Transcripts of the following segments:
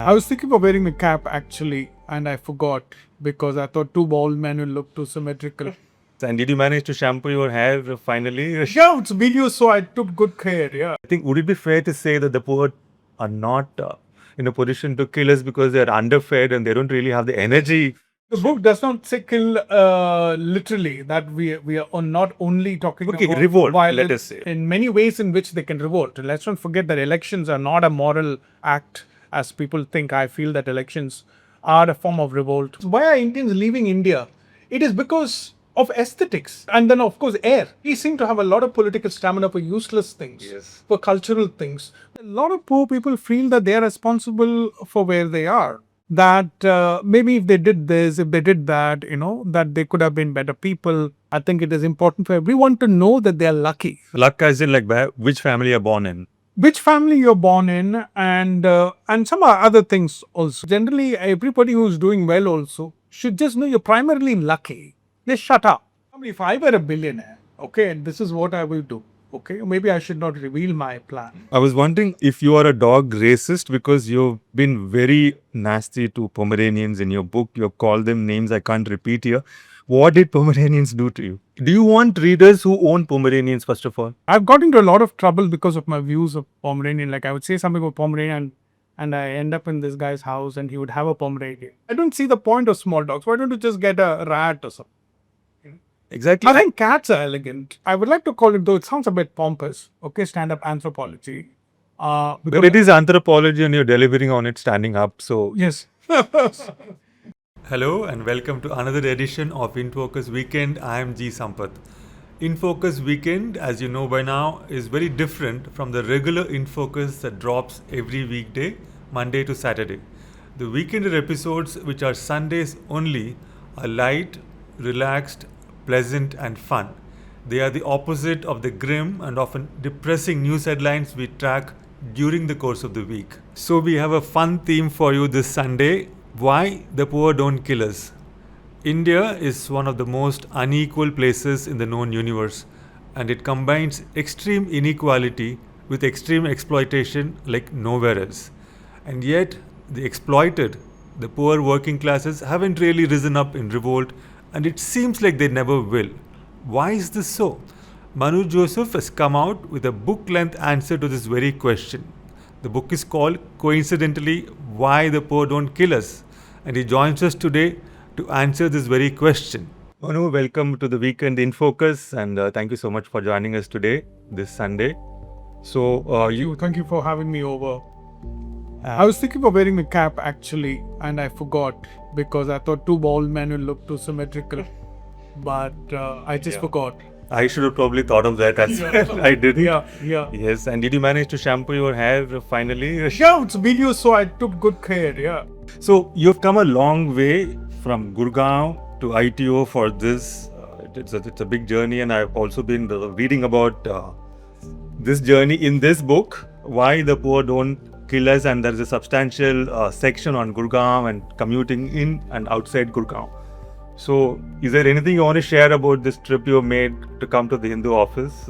I was thinking of wearing the cap actually, and I forgot because I thought two bald men will look too symmetrical. And did you manage to shampoo your hair finally? Yeah, it's video, so I took good care. Yeah. I think, would it be fair to say that the poor are not in a position to kill us because they're underfed and they don't really have the energy? The book does not say kill literally. That we are not only talking Okay, about revolt, violence, let us say. in many ways in which they can revolt. Let's not forget that elections are not a moral act as people think. I feel that elections are a form of revolt. Why are Indians leaving India? It is because of aesthetics and then of course air. We seem to have a lot of political stamina for useless things, Yes. for cultural things. A lot of poor people feel that they are responsible for where they are. That maybe if they did this, if they did that, that they could have been better people. I think it is important for everyone to know that they are lucky. Luck as in like which family you're born in. Which family you're born in, and some other things also. Generally, everybody who's doing well also should just know you're primarily lucky. Just shut up. If I were a billionaire, okay, and this is what I will do. Okay, maybe I should not reveal my plan. I was wondering if you are a dog racist because you've been very nasty to Pomeranians in your book. You've called them names I can't repeat here. What did Pomeranians do to you? Do you want readers who own Pomeranians, first of all? I've got into a lot of trouble because of my views of Pomeranian. Like I would say something about Pomeranian and I end up in this guy's house and he would have a Pomeranian. I don't see the point of small dogs. Why don't you just get a rat or something? Exactly. I think cats are elegant. I would like to call it, though it sounds a bit pompous, okay, stand-up anthropology. But it is anthropology and you're delivering on it standing up. So, Yes. hello and welcome to another edition of In Focus Weekend. I am G. Sampath. In Focus Weekend, as you know by now, is very different from the regular In Focus that drops every weekday, Monday to Saturday. The weekend episodes, which are Sundays only, are light, relaxed, pleasant, and fun. They are the opposite of the grim and often depressing news headlines we track during the course of the week. So, we have a fun theme for you this Sunday: why the poor don't kill us. India is one of the most unequal places in the known universe, and it combines extreme inequality with extreme exploitation like nowhere else. And yet, the exploited, the poor working classes, haven't really risen up in revolt, and it seems like they never will. Why is this so? Manu Joseph has come out with a book length answer to this very question. The book is called Coincidentally, Why the Poor Don't Kill Us, and he joins us today to answer this very question. Manu, welcome to the Weekend in Focus, and thank you so much for joining us today, this Sunday. So, Thank you for having me over. I was thinking of wearing the cap actually, and I forgot because I thought two bald men will look too symmetrical. But I just forgot. I should have probably thought of that as well. I didn't. Yeah. Yes, and did you manage to shampoo your hair finally? Yeah, it's video, so I took good care. Yeah. So, you've come a long way from Gurgaon to ITO for this. It's a big journey, and I've also been reading about this journey in this book, Why the Poor Don't Kill Us, and there's a substantial section on Gurgaon and commuting in and outside Gurgaon. So, is there anything you want to share about this trip you made to come to the Hindu office?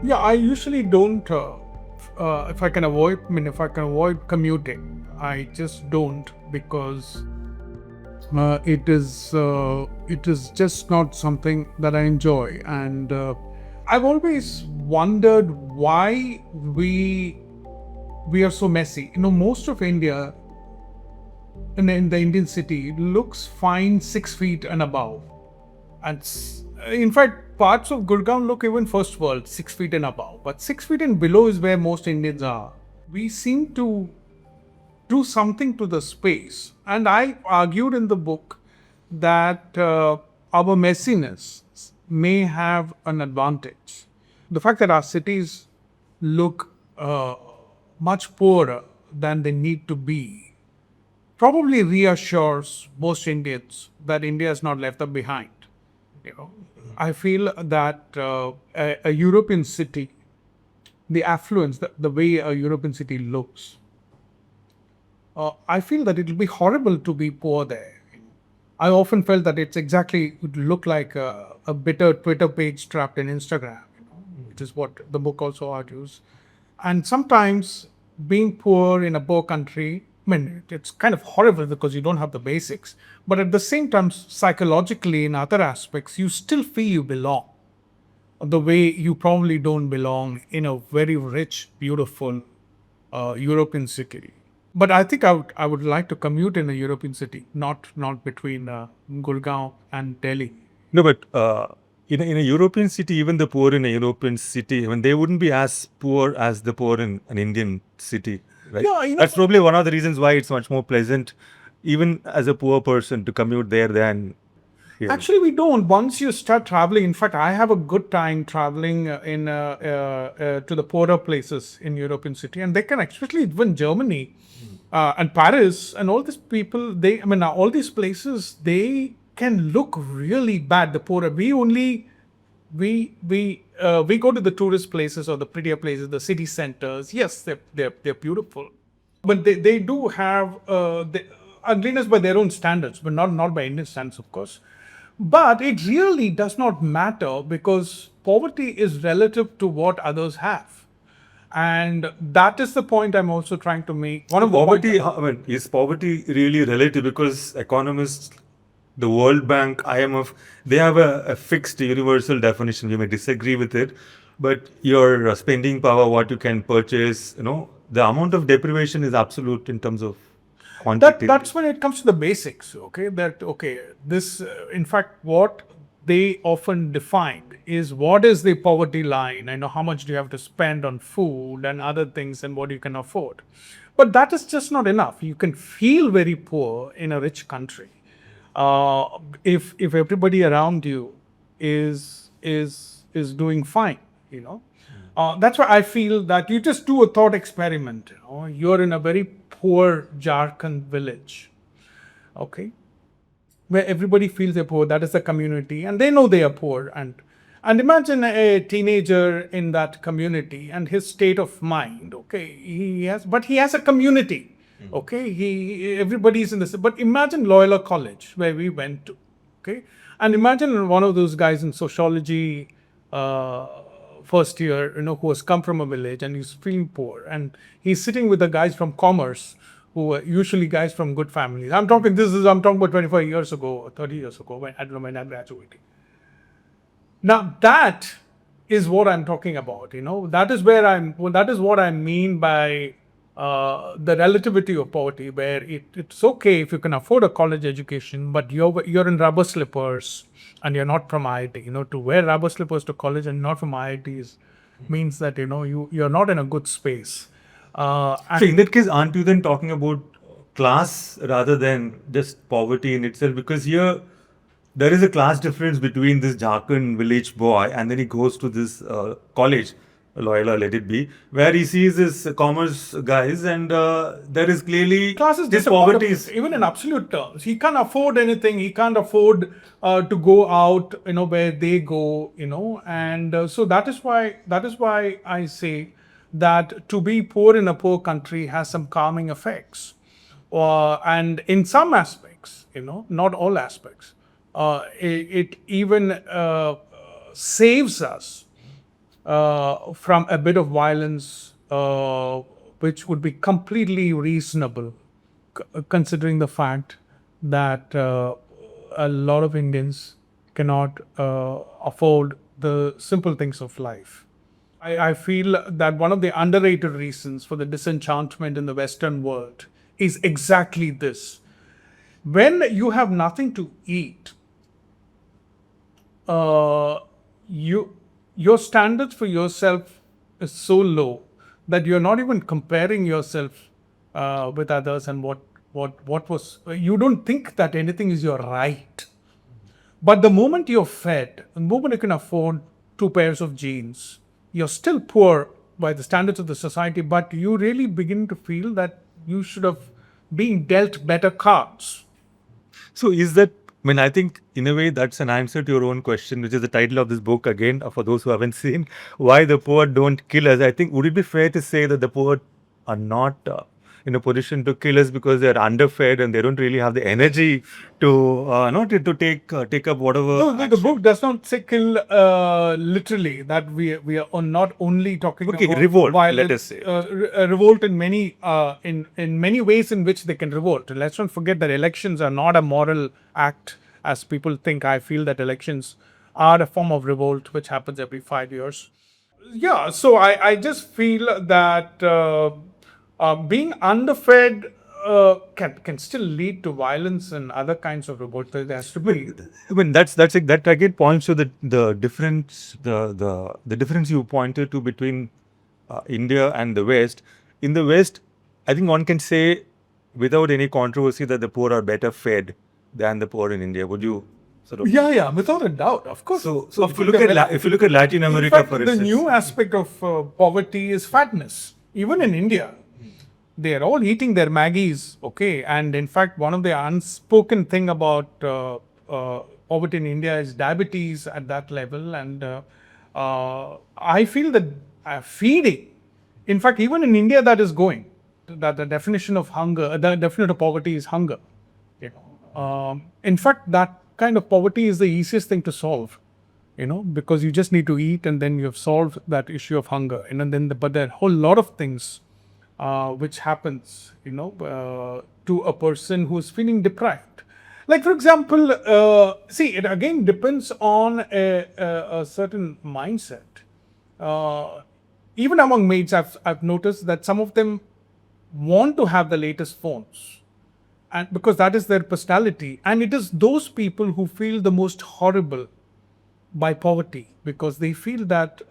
Yeah, I usually don't. If I can avoid commuting, I just don't because it is just not something that I enjoy, and I've always wondered why we are so messy. Most of India in the Indian city looks fine 6 feet and above, and in fact parts of Gurgaon look even first world 6 feet and above, but 6 feet and below is where most Indians are. We seem to do something to the space, and I argued in the book that our messiness may have an advantage. The fact that our cities look much poorer than they need to be probably reassures most Indians that India is not left them behind. I feel that a European city, the affluence, the way a European city looks, I feel that it will be horrible to be poor there. I often felt that it would look like a bitter Twitter page trapped in Instagram, which is what the book also argues. And sometimes being poor in a poor country I mean, it's kind of horrible because you don't have the basics. But at the same time, psychologically, in other aspects, you still feel you belong. The way you probably don't belong in a very rich, beautiful European city. But I think I would like to commute in a European city, not between Gurgaon and Delhi. No, but in a European city, even the poor in a European city, I mean, they wouldn't be as poor as the poor in an Indian city, right? Yeah, That's probably one of the reasons why it's much more pleasant, even as a poor person, to commute there than here. actually, we don't. Once you start traveling, in fact, I have a good time traveling to the poorer places in European city, and they can especially even Germany and Paris and all these people. All these places they can look really bad. The poorer. We go to the tourist places or the prettier places, the city centers. Yes, they're beautiful, but they do have the ugliness by their own standards, but not by Indian standards, of course. But it really does not matter because poverty is relative to what others have. And that is the point I'm also trying to make. One of the Poverty, I mean, is poverty really relative? Because economists, the World Bank, IMF, they have a fixed universal definition. We may disagree with it, but your spending power, what you can purchase, the amount of deprivation is absolute in terms of quantity. That's when it comes to the basics. This in fact what they often define is what is the poverty line. I know how much do you have to spend on food and other things and what you can afford, but that is just not enough. You can feel very poor in a rich country if everybody around you is doing fine. That's why I feel that you just do a thought experiment. You're in a very poor Jharkhand village, okay, where everybody feels they're poor. That is the community, and they know they are poor. And imagine a teenager in that community and his state of mind. Okay, he has a community. Okay, everybody's in this. But imagine Loyola College where we went to. Okay, and imagine one of those guys in sociology. First year, who has come from a village and he's feeling poor, and he's sitting with the guys from commerce, who are usually guys from good families. I'm talking about 25 years ago, 30 years ago, when I graduated. Now that is what I'm talking about. That is what I mean by the relativity of poverty, where it's okay if you can afford a college education, but you're in rubber slippers and you're not from IIT. To wear rubber slippers to college and not from IITs means that you're not in a good space. So in that case, aren't you then talking about class rather than just poverty in itself? Because here there is a class difference between this Jharkhand village boy and then he goes to this college, Loyola, let it be, where he sees his commerce guys, and there is clearly classes this poverty is even in absolute terms. He can't afford anything. He can't afford to go out, where they go, and so that is why I say that to be poor in a poor country has some calming effects, and in some aspects, not all aspects, it even saves us from a bit of violence, which would be completely reasonable, considering the fact that a lot of Indians cannot afford the simple things of life. I feel that one of the underrated reasons for the disenchantment in the Western world is exactly this. When you have nothing to eat, your standards for yourself is so low that you're not even comparing yourself with others, and what was, you don't think that anything is your right. But the moment you're fed, the moment you can afford 2 pairs of jeans, you're still poor by the standards of the society, but you really begin to feel that you should have been dealt better cards. So is that, I think in a way that's an answer to your own question, which is the title of this book again, for those who haven't seen, Why the Poor Don't Kill Us. I think, would it be fair to say that the poor are not in a position to kill us because they're underfed and they don't really have the energy to not to take up whatever. No, the book does not say kill literally. That we are not only talking Okay, about revolt, violence, let us say. revolt in many in many ways in which they can revolt. Let's not forget that elections are not a moral act as people think. I feel that elections are a form of revolt which happens every 5 years. Yeah, so I just feel that being underfed can still lead to violence and other kinds of revolt. There has to be. I mean, that again points to the difference the difference you pointed to between India and the West. In the West, I think one can say without any controversy that the poor are better fed than the poor in India. Would you sort of? Yeah, without a doubt, of course. So Of if you course, look at they're if you look at Latin in America, fact, for the instance, new aspect of poverty is fatness. Even in India, they are all eating their Maggies, okay? And in fact, one of the unspoken thing about poverty in India is diabetes at that level. And I feel that feeding, in fact, even in India, that is going. That the definition of hunger, the definition of poverty is hunger. You know, in fact, that kind of poverty is the easiest thing to solve. Because you just need to eat, and then you have solved that issue of hunger. And then, but there are a whole lot of things which happens, to a person who is feeling deprived. Like, for example, see, it again depends on a certain mindset. Even among maids, I've noticed that some of them want to have the latest phones, and because that is their personality, and it is those people who feel the most horrible by poverty, because they feel that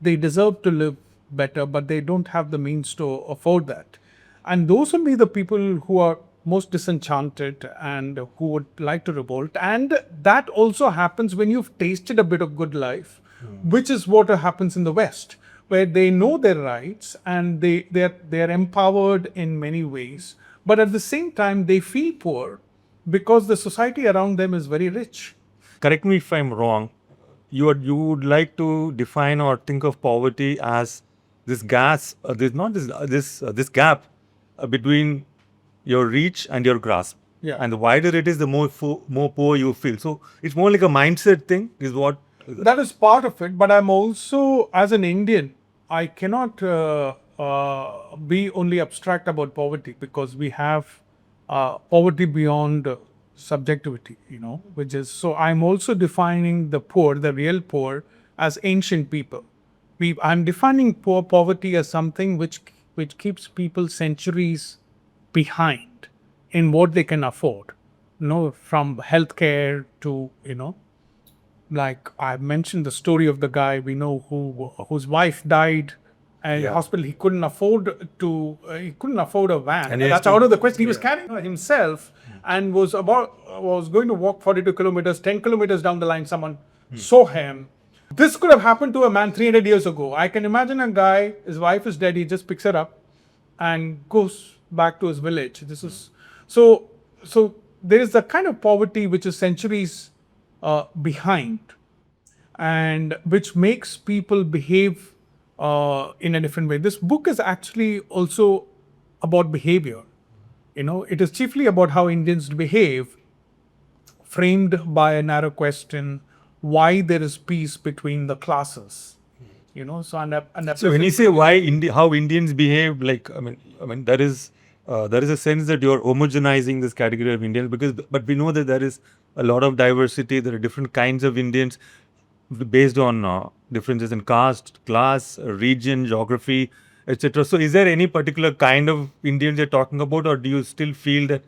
they deserve to live better, but they don't have the means to afford that. And those will be the people who are most disenchanted and who would like to revolt. And that also happens when you've tasted a bit of good life, which is what happens in the West, where they know their rights and they're empowered in many ways. But at the same time, they feel poor because the society around them is very rich. correct me if I'm wrong. You would like to define or think of poverty as this gas, this gap between your reach and your grasp. Yeah. And the wider it is, the more poor you feel. So it's more like a mindset thing, is what. That is part of it, but I'm also, as an Indian, I cannot be only abstract about poverty, because we have poverty beyond subjectivity, which is, so I'm also defining the poor, the real poor, as ancient people. I'm defining poverty as something which keeps people centuries behind in what they can afford, from healthcare to, like I mentioned the story of the guy we know whose wife died, and Yeah. hospital he couldn't afford a van. And he has That's to- out of the question. He was carrying himself and was going to walk 42 kilometers, 10 kilometers down the line. Someone saw him. This could have happened to a man 300 years ago. I can imagine a guy, his wife is dead, he just picks her up and goes back to his village. This is so there is a kind of poverty which is centuries behind, and which makes people behave in a different way. This book is actually also about behavior. It is chiefly about how Indians behave, framed by a narrow question: why there is peace between the classes. So when you say how Indians behave, like I mean there is a sense that you're homogenizing this category of Indians, but we know that there is a lot of diversity. There are different kinds of Indians based on differences in caste, class, region, geography, etc. So is there any particular kind of Indians you're talking about, or do you still feel that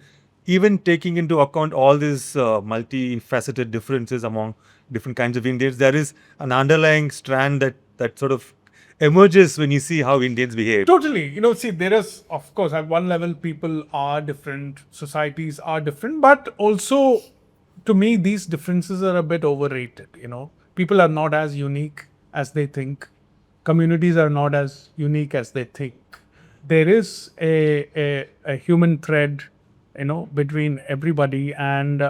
even taking into account all these multifaceted differences among different kinds of Indians, there is an underlying strand that sort of emerges when you see how Indians behave? Totally. See, there is, of course, at one level, people are different, societies are different, but also, to me, these differences are a bit overrated. People are not as unique as they think. Communities are not as unique as they think. There is a human thread, between everybody, and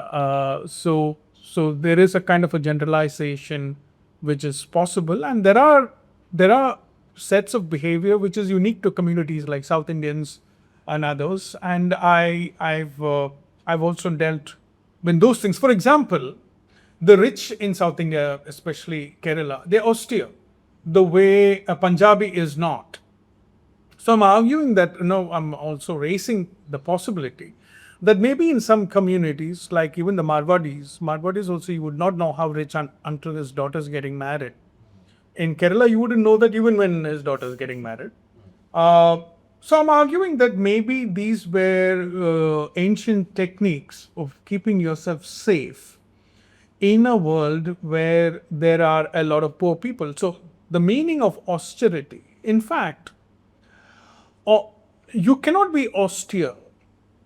so there is a kind of a generalization which is possible, and there are sets of behavior which is unique to communities like South Indians, and others. And I've also dealt with those things. For example, the rich in South India, especially Kerala, they're austere, the way a Punjabi is not. So I'm arguing that, I'm also raising the possibility that maybe in some communities, like even the Marwadis also, you would not know how rich until his daughter's getting married. In Kerala, you wouldn't know that even when his daughter's getting married. So I'm arguing that maybe these were ancient techniques of keeping yourself safe in a world where there are a lot of poor people. So the meaning of austerity, in fact, you cannot be austere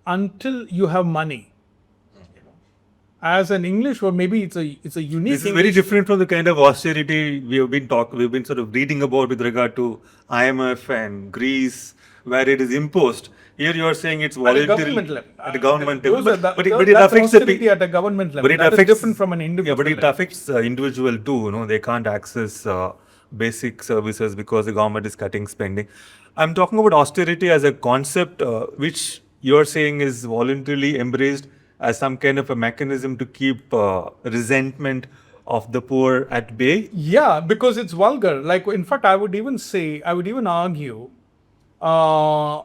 until you have money. As an English word, maybe it's a unique. This is very different from the kind of austerity we've been sort of reading about with regard to IMF and Greece, where it is imposed. Here you are saying it's voluntary government level. at the government level, But it that's affects the austerity at a government level. But it That is affects different from an individual. Yeah, but it level. affects individual too. They can't access basic services because the government is cutting spending. I'm talking about austerity as a concept, which you're saying is voluntarily embraced as some kind of a mechanism to keep resentment of the poor at bay. Yeah, because it's vulgar. Like, in fact, I would even argue, or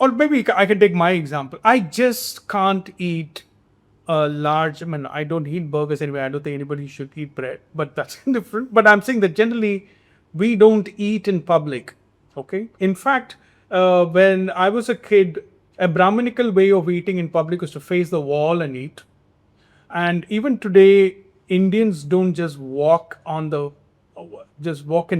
maybe I can take my example. I just can't eat I don't eat burgers anyway. I don't think anybody should eat bread, but that's different. But I'm saying that generally we don't eat in public. Okay. In fact, when I was a kid, a Brahminical way of eating in public was to face the wall and eat. And even today, Indians don't just walk in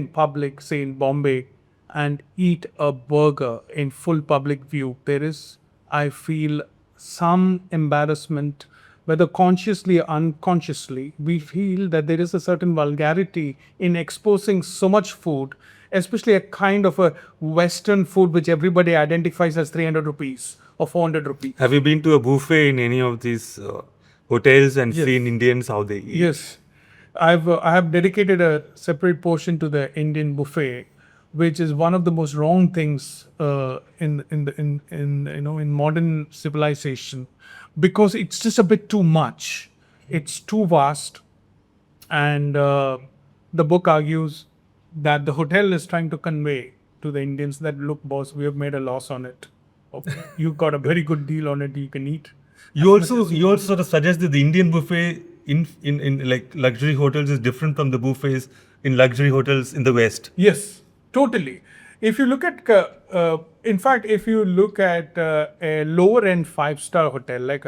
public, say in Bombay, and eat a burger in full public view. There is, I feel, some embarrassment, whether consciously or unconsciously. We feel that there is a certain vulgarity in exposing so much food, especially a kind of a Western food which everybody identifies as 300 rupees or 400 rupees. Have you been to a buffet in any of these hotels and Yes. seen Indians how they eat? Yes, I have dedicated a separate portion to the Indian buffet, which is one of the most wrong things in modern civilization, because it's just a bit too much. It's too vast, and the book argues that the hotel is trying to convey to the Indians that, look, boss, we have made a loss on it. Okay, you got a very good deal on it. You can eat. You also sort of suggest that the Indian buffet in like luxury hotels is different from the buffets in luxury hotels in the West. Yes, totally. If you look at, in fact, if you look at a lower end 5-star hotel like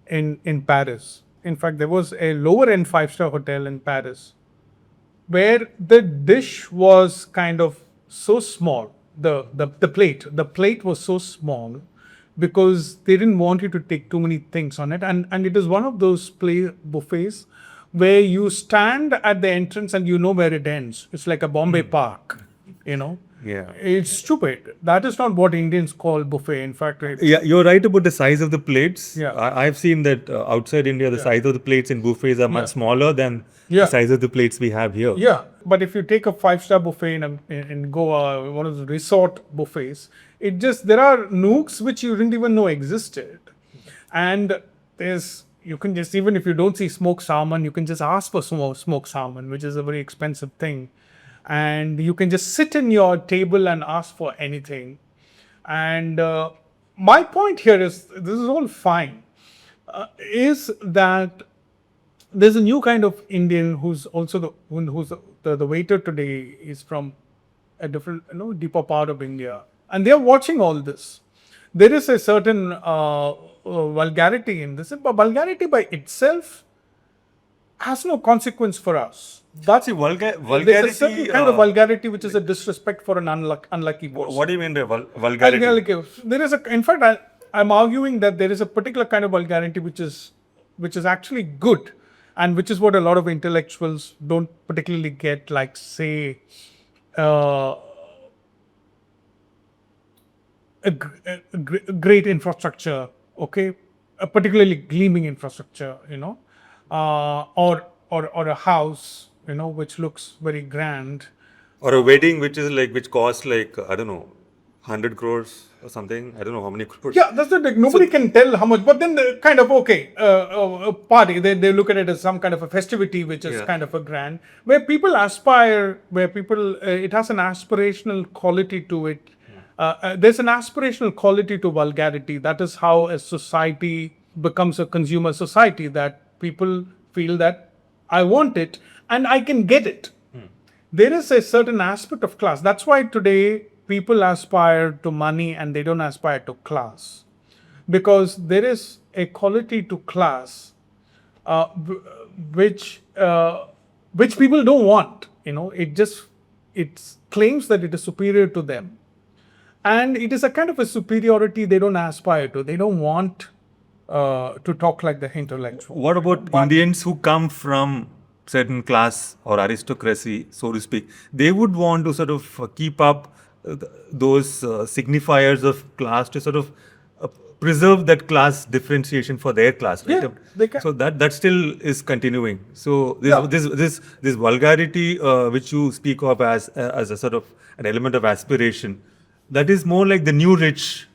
in Paris, in fact, there was a lower end 5-star hotel in Paris where the dish was kind of so small. The plate was so small because they didn't want you to take too many things on it, and it is one of those buffets where you stand at the entrance and you know where it ends. It's like a Bombay Park, Yeah. It's stupid. That is not what Indians call buffet. In fact, Yeah, you're right about the size of the plates. Yeah. I've seen that outside India, the size of the plates in buffets are much smaller than Yeah. the size of the plates we have here. Yeah, but if you take a 5-star buffet in Goa, one of the resort buffets, there are nooks which you didn't even know existed, and you can just, even if you don't see smoked salmon, you can just ask for smoked salmon, which is a very expensive thing, and you can just sit in your table and ask for anything. And my point here is, this is all fine, is that there's a new kind of Indian who's also the waiter today is from a different, deeper part of India, and they're watching all this. There is a certain vulgarity in this, but vulgarity by itself has no consequence for us. That's a vulgarity. There's a certain kind of vulgarity which is a disrespect for an unlucky person. What do you mean by vulgarity? In fact, I'm arguing that there is a particular kind of vulgarity which is actually good, and which is what a lot of intellectuals don't particularly get, like, say, a great infrastructure, okay, a particularly gleaming infrastructure, or a house, which looks very grand. Or a wedding which costs like, I don't know, 100 crores or something. I don't know how many crores. Yeah, that's the thing. Nobody can tell how much, but then the kind of a party. They look at it as some kind of a festivity, which is Yeah. kind of a grand, where people aspire, where people it has an aspirational quality to it. There's an aspirational quality to vulgarity. That is how a society becomes a consumer society. That people feel that I want it and I can get it. There is a certain aspect of class. That's why today people aspire to money and they don't aspire to class, because there is a quality to class uh, w- which people don't want. It claims that it is superior to them, and it is a kind of a superiority they don't aspire to. They don't want to talk like the intellectual. What about Indians who come from certain class or aristocracy, so to speak? They would want to sort of keep up those signifiers of class to sort of preserve that class differentiation for their class, right? Yeah, they can. So that still is continuing. So this Yeah. this vulgarity which you speak of as a sort of an element of aspiration, that is more like the new rich.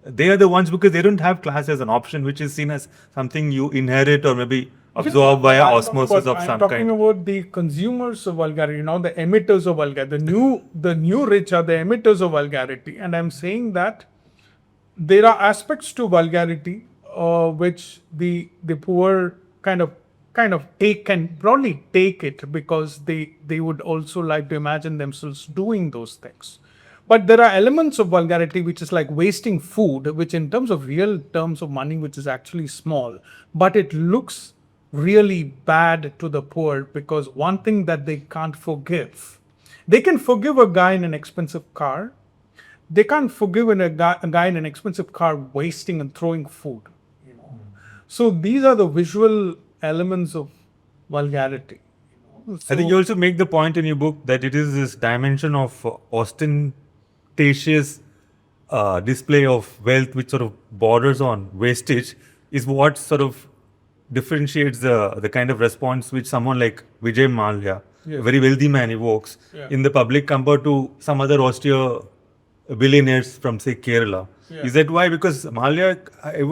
They are the ones because they don't have class as an option, which is seen as something you inherit or maybe absorb via osmosis of some I'm talking kind. about the consumers of vulgarity, the emitters of vulgarity. The new rich are the emitters of vulgarity, and I'm saying that there are aspects to vulgarity which the poor kind of take, can broadly take it, because they would also like to imagine themselves doing those things. But there are elements of vulgarity which is like wasting food, which in terms of real terms of money, which is actually small, but it looks really bad to the poor, because one thing that they can't forgive, they can forgive a guy in an expensive car. They can't forgive a guy in an expensive car wasting and throwing food. So these are the visual elements of vulgarity. I think you also make the point in your book that it is this dimension of ostentatious display of wealth, which sort of borders on wastage, is what sort of differentiates the kind of response which someone like Vijay Mallya, Yes. a very wealthy man, evokes Yeah. in the public compared to some other austere billionaires from, say, Kerala. Yeah. Is that why? Because Mallya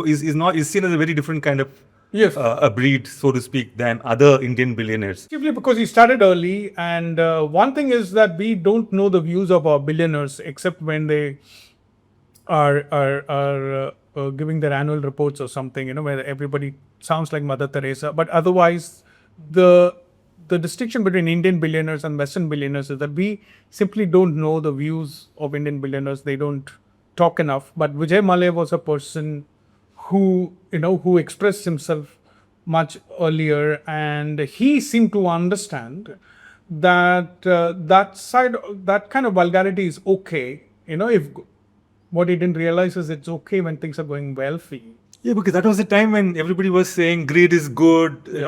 is seen as a very different kind of Yes. a breed, so to speak, than other Indian billionaires. Chiefly because he started early, and one thing is that we don't know the views of our billionaires except when they are giving their annual reports or something, where everybody sounds like Mother Teresa. But otherwise, the distinction between Indian billionaires and Western billionaires is that we simply don't know the views of Indian billionaires. They don't talk enough. But Vijay Mallya was a person who expressed himself much earlier, and he seemed to understand that that kind of vulgarity is okay. If what he didn't realize is it's okay when things are going well for you. Yeah, because that was the time when everybody was saying greed is good. They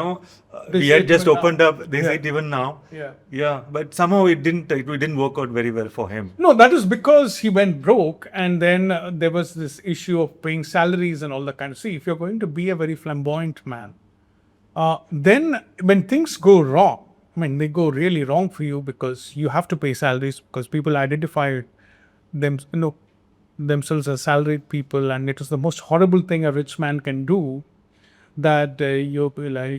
We say had it just even opened now. up. They Yeah. say it even now. Yeah. Yeah, but somehow it didn't work out very well for him. No, that is because he went broke, and then there was this issue of paying salaries and all that kind of. See, if you're going to be a very flamboyant man, then when things go wrong, they go really wrong for you, because you have to pay salaries, because people identify themselves as salaried people, and it was the most horrible thing a rich man can do. That you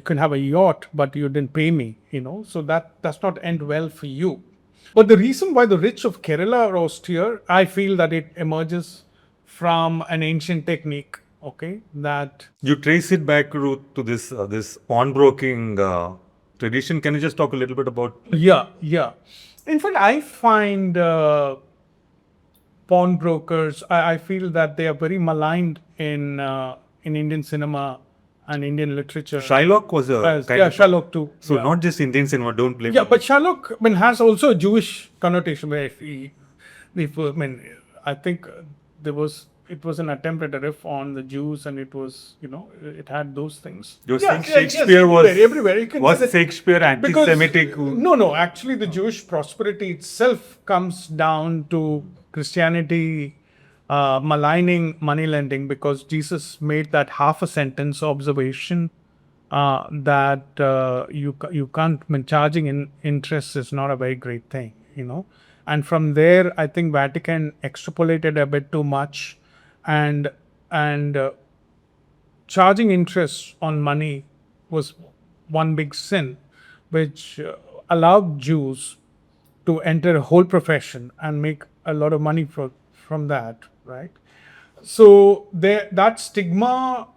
can have a yacht, but you didn't pay me. So that does not end well for you. But the reason why the rich of Kerala are austere, I feel that it emerges from an ancient technique. Okay, that You trace it back to this pawnbroking tradition. Can you just talk a little bit about? yeah. In fact, I find pawnbrokers. I feel that they are very maligned in Indian cinema and Indian literature. Shylock was a kind of. Sherlock too. So yeah. not just Indian cinema. Don't blame. Yeah, but Sherlock has also a Jewish connotation, where I think it was an attempt at a riff on the Jews, and it was, it had those things. You're Yeah, saying yeah, yes, Shakespeare was everywhere. You can was say that. Shakespeare Because anti-Semitic? no, actually, the Jewish prosperity itself comes down to Christianity maligning money lending, because Jesus made that half a sentence observation that you can't, charging in interest is not a very great thing, and from there, I think Vatican extrapolated a bit too much, and and charging interest on money was one big sin, which allowed Jews to enter a whole profession and make a lot of money from that, right? So there, that stigma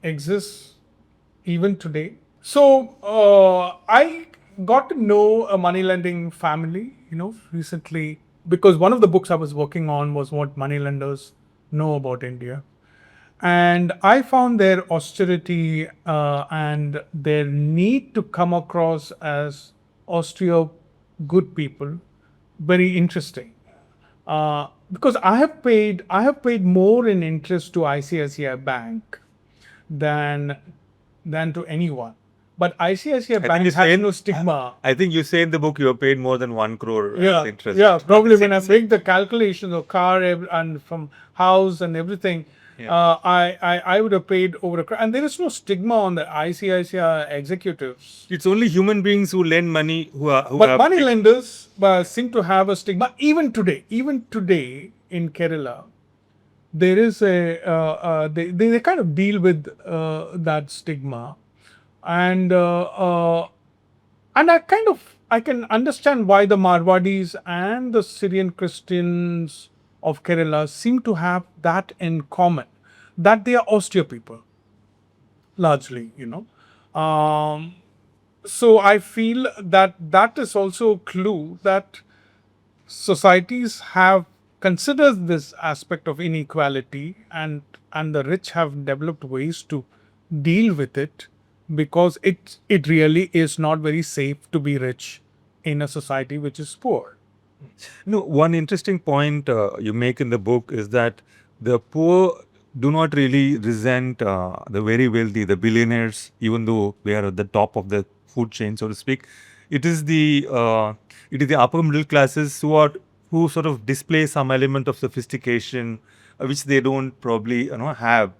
exists even today. So I got to know a money lending family, recently, because one of the books I was working on was what money lenders know about India. And I found their austerity and their need to come across as austere good people very interesting. Because I have paid more in interest to ICICI Bank than to anyone. But ICICI I think you Bank has say no stigma. I think you say in the book you have paid more than 1 crore as Yeah, interest. yeah. Probably when I make the calculation of car and from house and everything, Yeah. I would have paid over a crore. And there is no stigma on the ICICI executives. It's only human beings who lend money who But have money lenders seem to have a stigma even today. Even today in Kerala, there is they kind of deal with that stigma, and I can understand why the Marwadis and the Syrian Christians of Kerala seem to have that in common, that they are austere people largely, so I feel that that is also a clue that societies have considered this aspect of inequality, and the rich have developed ways to deal with it, because it really is not very safe to be rich in a society which is poor. No, one interesting point you make in the book is that the poor do not really resent the very wealthy, the billionaires, even though they are at the top of the food chain, so to speak. It is the upper middle classes who sort of display some element of sophistication, which they don't probably have.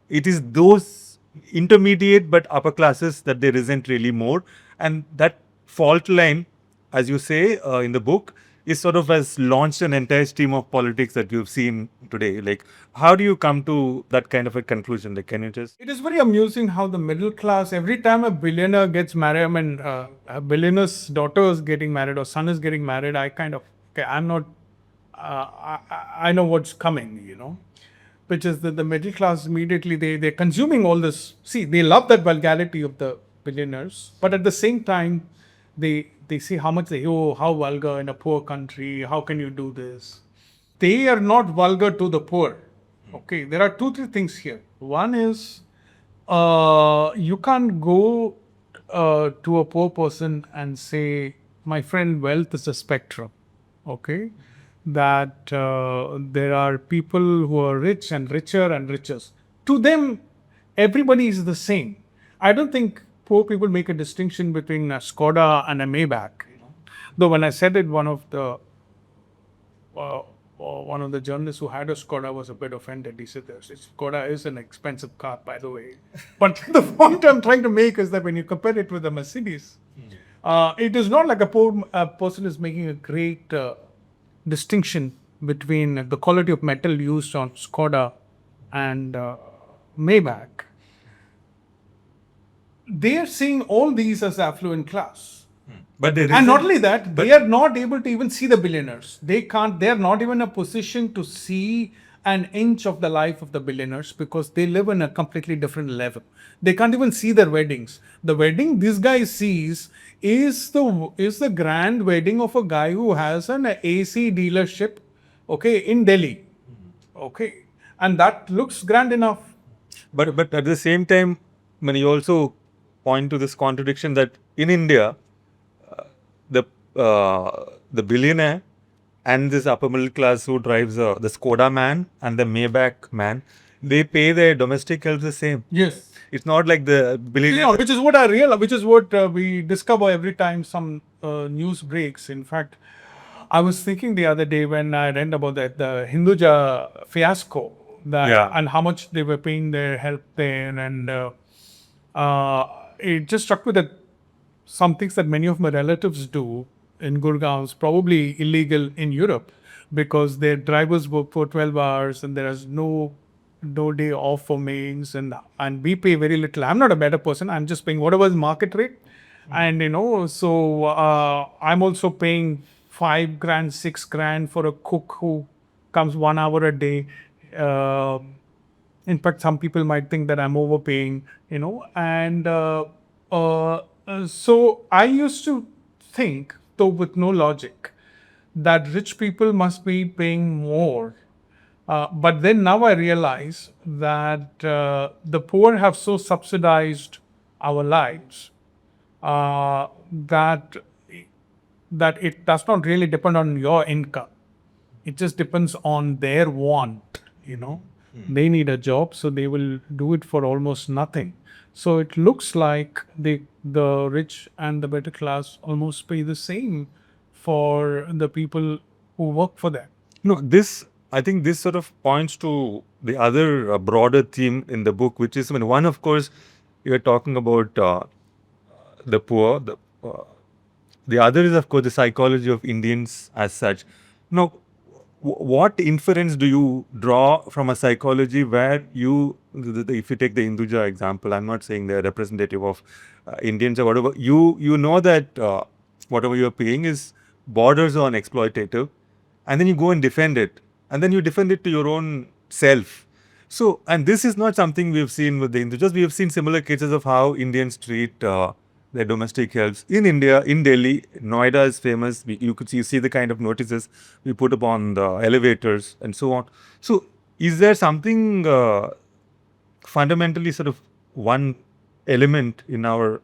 It is those intermediate but upper classes that they resent really more, and that fault line, as you say in the book, is sort of has launched an entire stream of politics that we've seen today. Like, how do you come to that kind of a conclusion? Like, can you just It is very amusing how the middle class, every time a billionaire gets married, I mean, a billionaire's daughter is getting married or son is getting married, I kind of, okay, I'm not, I know what's coming, which is that the middle class immediately, they're consuming all this. See, they love that vulgarity of the billionaires, but at the same time, they see how much how vulgar in a poor country, how can you do this? They are not vulgar to the poor. Okay, there are two, three things here. One is you can't go to a poor person and say, my friend, wealth is a spectrum. Okay, that there are people who are rich and richer and richer. To them, everybody is the same. I don't think poor people make a distinction between a Skoda and a Maybach. Though when I said it, one of the journalists who had a Skoda was a bit offended. He said, Skoda is an expensive car, by the way. But the point I'm trying to make is that when you compare it with a Mercedes, it is not like a poor person is making a great distinction between the quality of metal used on Skoda and Maybach. They are seeing all these as affluent class. But And not only that, they are not able to even see the billionaires. They are not even in a position to see an inch of the life of the billionaires, because they live in a completely different level. They can't even see their weddings. The wedding this guy sees is the grand wedding of a guy who has an AC dealership, okay, in Delhi. Okay. And that looks grand enough. But at the same time, when you also point to this contradiction that in India, the billionaire and this upper middle class who drives the Skoda man and the Maybach man, they pay their domestic help the same. Yes. It's not like the billionaire. Which is what we discover every time some news breaks. In fact, I was thinking the other day when I read about the Hinduja fiasco, and how much they were paying their help there, and it just struck me that some things that many of my relatives do, in Gurgaon is probably illegal in Europe because their drivers work for 12 hours and there is no day off for maids, and we pay very little. I'm not a better person. I'm just paying whatever is market rate. And so I'm also paying 5 grand, 6 grand for a cook who comes 1 hour a day. In fact, some people might think that I'm overpaying, and so I used to think, though with no logic, that rich people must be paying more. But then now I realize that the poor have so subsidized our lives that it does not really depend on your income. It just depends on their want. They need a job, so they will do it for almost nothing. So it looks like the rich and the better class almost pay the same for the people who work for them. No, I think this sort of points to the other broader theme in the book, which is, I mean, one, of course, you're talking about the poor. The other is, of course, the psychology of Indians as such. Now, what inference do you draw from a psychology where if you take the Hinduja example, I'm not saying they're representative of Indians or whatever, you know that whatever you're paying is borders on exploitative, and then you go and defend it, and then you defend it to your own self. So, and this is not something we've seen with the Hindujas. We have seen similar cases of how Indians treat their domestic helps in India, in Delhi. Noida is famous. You could see the kind of notices we put up on the elevators and so on. So, is there something fundamentally sort of one element in our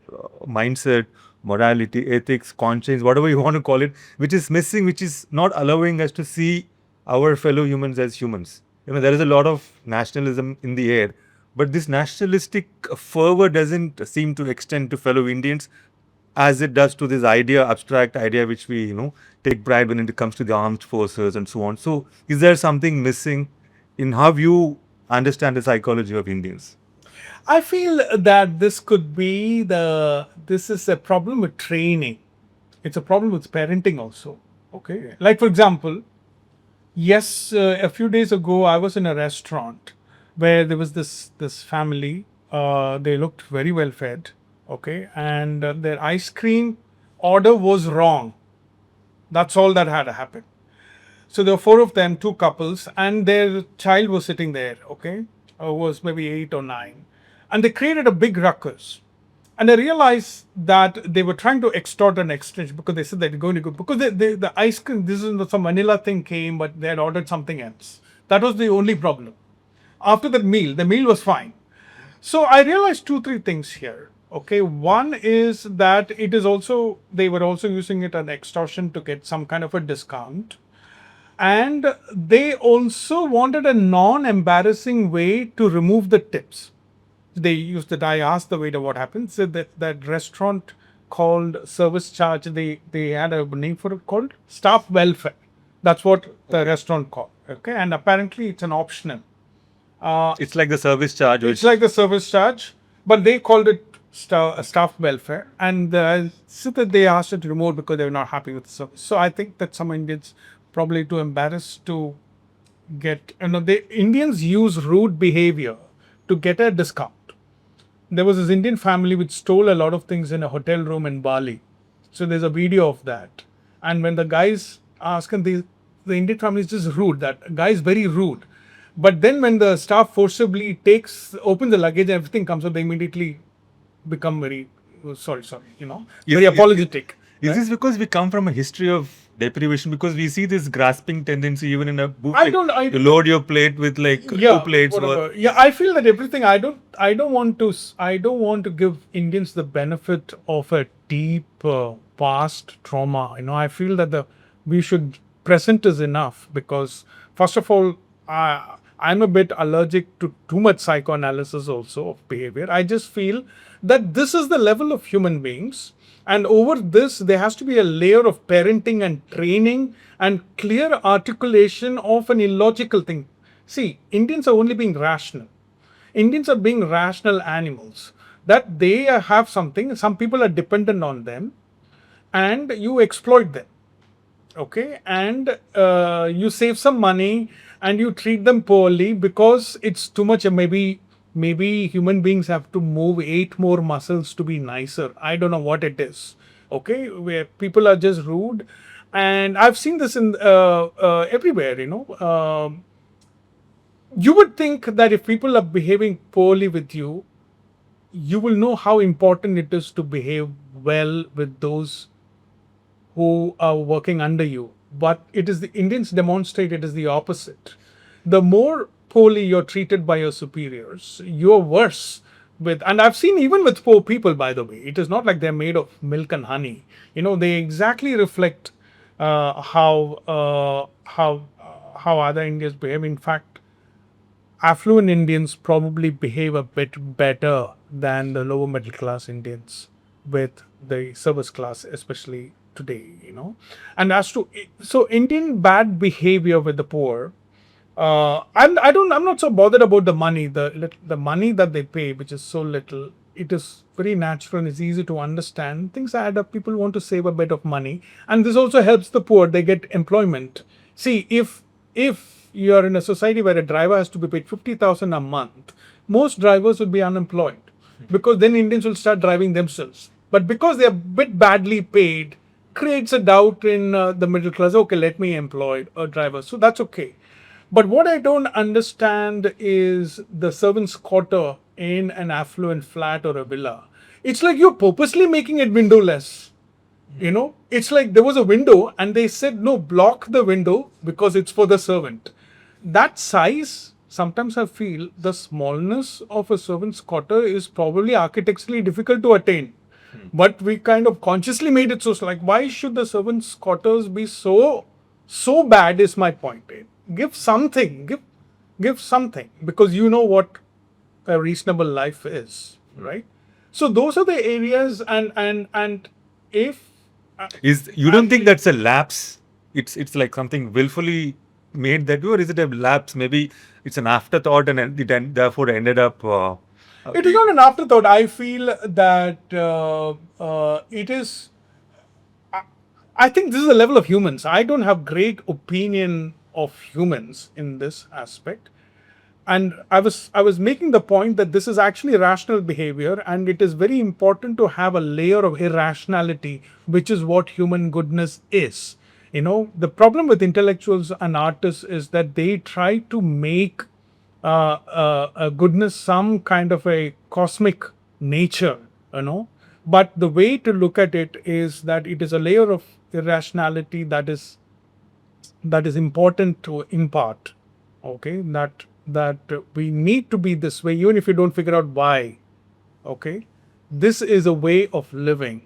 mindset, morality, ethics, conscience, whatever you want to call it, which is missing, which is not allowing us to see our fellow humans as humans? There is a lot of nationalism in the air, but this nationalistic fervor doesn't seem to extend to fellow Indians as it does to this abstract idea, which we, take pride when it comes to the armed forces and so on. So, is there something missing in how you understand the psychology of Indians? I feel that this is a problem with training. It's a problem with parenting also. Okay. Like, for example, yes, a few days ago, I was in a restaurant where there was this family. They looked very well fed. Okay. And their ice cream order was wrong. That's all that had happened. So there were 4 of them, 2 couples, and their child was sitting there, okay, was maybe 8 or 9. And they created a big ruckus. And I realized that they were trying to extort an exchange because they said they're going to go, because the ice cream, this is some vanilla thing came, but they had ordered something else. That was the only problem. After the meal was fine. So I realized 2, 3 things here. Okay, one is that they were also using it as extortion to get some kind of a discount. And they also wanted a non-embarrassing way to remove the tips. I asked the waiter what happened. Said that restaurant called service charge, they had a name for it called staff welfare. That's what the restaurant called. Okay, and apparently it's an optional. It's like the service charge. It's like the service charge, but they called it staff welfare, and so that they asked it to remove because they were not happy with the service. So I think that some Indians probably too embarrassed to get, the Indians use rude behavior to get a discount. There was this Indian family which stole a lot of things in a hotel room in Bali. So there's a video of that. And when the guys ask, and the Indian family is just rude, that guy is very rude. But then when the staff forcibly opens the luggage and everything comes up, they immediately become very sorry, very apologetic. Is this because we come from a history of deprivation? Because we see this grasping tendency even in a book. You load your plate with 2 plates. Yeah, I feel that everything. I don't want to give Indians the benefit of a deep past trauma. I feel that present is enough, because first of all, I'm a bit allergic to too much psychoanalysis also of behavior. I just feel that this is the level of human beings. And over this, there has to be a layer of parenting and training and clear articulation of an illogical thing. See, Indians are only being rational. Indians are being rational animals. That they have something, some people are dependent on them. and you exploit them. Okay, and you save some money and you treat them poorly because it's too much. Maybe human beings have to move 8 more muscles to be nicer. I don't know what it is. Okay, where people are just rude, and I've seen this in everywhere. You would think that if people are behaving poorly with you, you will know how important it is to behave well with those who are working under you. But it is the Indians demonstrate it is the opposite. The more poorly you're treated by your superiors, you're worse with, and I've seen even with poor people, by the way, it is not like they're made of milk and honey. They exactly reflect how other Indians behave. In fact, affluent Indians probably behave a bit better than the lower middle class Indians with the service class, especially today. And as to so Indian bad behavior with the poor, I'm not so bothered about the money, the money that they pay, which is so little. It is very natural and it's easy to understand. Things add up. People want to save a bit of money, and this also helps the poor. They get employment. See, if you are in a society where a driver has to be paid 50,000 a month, most drivers will be unemployed because then Indians will start driving themselves. But because they are a bit badly paid, creates a doubt in the middle class. Okay, let me employ a driver. So that's okay. But what I don't understand is the servant's quarter in an affluent flat or a villa. It's like you're purposely making it windowless. It's like there was a window and they said, no, block the window because it's for the servant. That size, sometimes I feel the smallness of a servant's quarter is probably architecturally difficult to attain. But we kind of consciously made it so, like, why should the servants' quarters be so bad? Is my point. Give something, give something, because you know what a reasonable life is, right? So those are the areas, and if You don't think that's a lapse? It's like something willfully made that way, or is it a lapse? Maybe it's an afterthought, and therefore ended up. It is not an afterthought. I feel that it is. I think this is a level of humans. I don't have great opinion of humans in this aspect, and I was making the point that this is actually rational behavior, and it is very important to have a layer of irrationality, which is what human goodness is. The problem with intellectuals and artists is that they try to make goodness some kind of a cosmic nature, but the way to look at it is that it is a layer of irrationality that is important to impart. Okay, that we need to be this way, even if you don't figure out why. Okay, this is a way of living,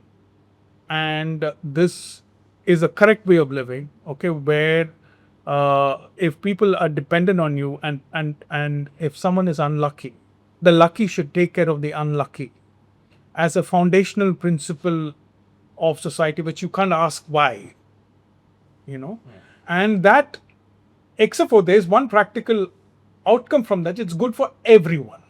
and this is a correct way of living. Okay, where if people are dependent on you, and if someone is unlucky, the lucky should take care of the unlucky as a foundational principle of society, which you can't ask why. And that, except for there's one practical outcome from that, it's good for everyone.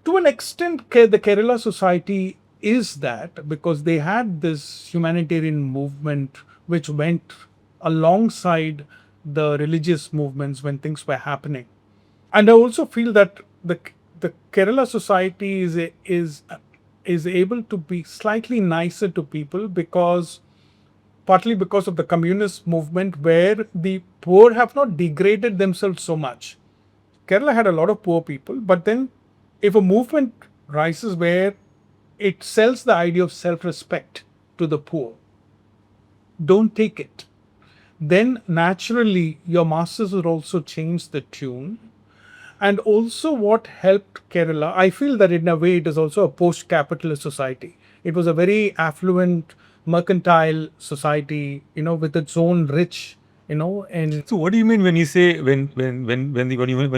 To an extent, the Kerala society is that because they had this humanitarian movement which went alongside the religious movements when things were happening. And I also feel that the Kerala society is able to be slightly nicer to people partly because of the communist movement, where the poor have not degraded themselves so much. Kerala had a lot of poor people, but then if a movement rises where it sells the idea of self-respect to the poor, don't take it. Then naturally your masters will also change the tune. And also what helped Kerala, I feel that in a way it is also a post-capitalist society. It was a very affluent, mercantile society, with its own rich, and So what do you mean when you say when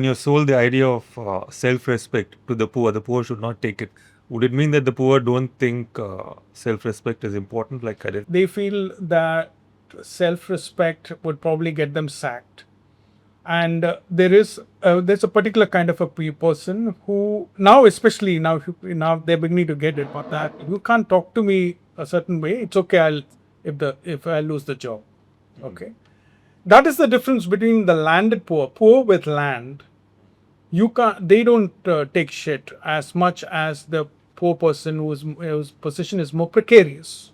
you're sold the idea of self-respect to the poor should not take it? Would it mean that the poor don't think self-respect is important? Like they feel that self-respect would probably get them sacked. And there's a particular kind of a person who now, especially now they're beginning to get it, but that you can't talk to me a certain way, it's okay. If I lose the job, okay. That is the difference between the landed poor, poor with land. You can't. They don't take shit as much as the poor person whose position is more precarious.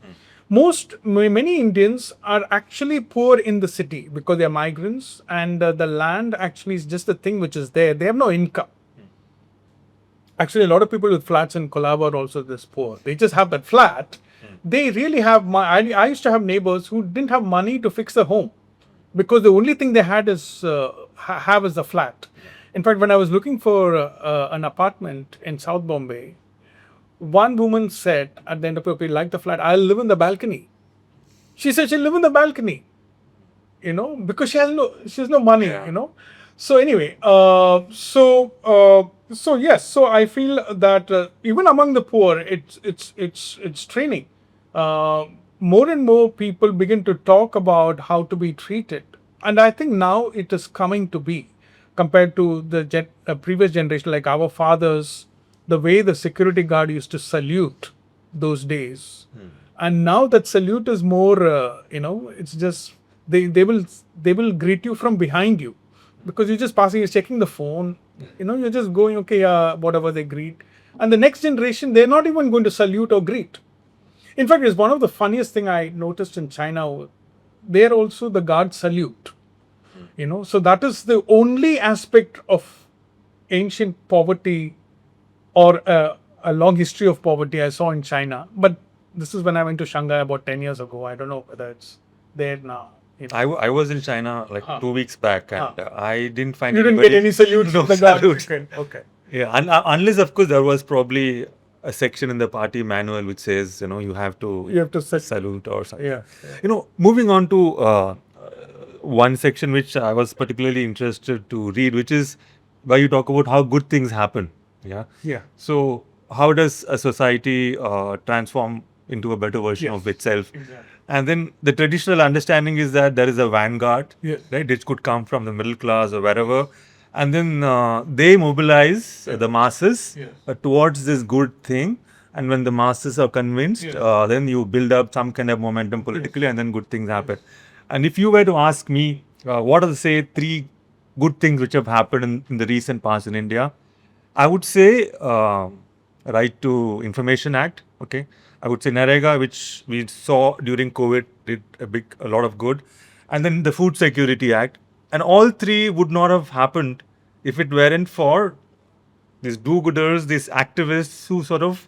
Many Indians are actually poor in the city because they are migrants, and the land actually is just the thing which is there. They have no income. Actually, a lot of people with flats in Colaba are also this poor. They just have that flat. They really have. I used to have neighbors who didn't have money to fix a home because the only thing they had is have is a flat. In fact, when I was looking for an apartment in South Bombay, one woman said at the end of the day, like the flat, I'll live in the balcony. She said she'll live in the balcony, because she has no money, So anyway, so yes, so I feel that even among the poor, it's training. More and more people begin to talk about how to be treated, and I think now it is coming to be compared to the previous generation, like our fathers, the way the security guard used to salute those days, and now that salute is more, it's just they will greet you from behind you because you're just passing, you're checking the phone, you're just going, okay, whatever they greet, and the next generation they're not even going to salute or greet. In fact, it's one of the funniest thing I noticed in China. There also the guards salute. So that is the only aspect of ancient poverty or a long history of poverty I saw in China. But this is when I went to Shanghai about 10 years ago. I don't know whether it's there now. I was in China like 2 weeks back, and I didn't find You didn't get anybody- any salutes No from the guards. salute. Okay. Yeah, unless of course there was probably a section in the party manual which says you have to You have to salute or something. Yeah. Moving on to one section which I was particularly interested to read, which is where you talk about how good things happen. Yeah. Yeah. So how does a society transform into a better version Yes. of itself? Exactly. And then the traditional understanding is that there is a vanguard, Yes. right? Which could come from the middle class or wherever, and then they mobilize the masses Yes. towards this good thing. And when the masses are convinced, Yes. then you build up some kind of momentum politically, and then good things happen. And if you were to ask me, what are the say 3 good things which have happened in the recent past in India? I would say Right to Information Act. Okay, I would say Narega, which we saw during COVID, did a lot of good, and then the Food Security Act, and all 3 would not have happened if it weren't for these do-gooders, these activists who sort of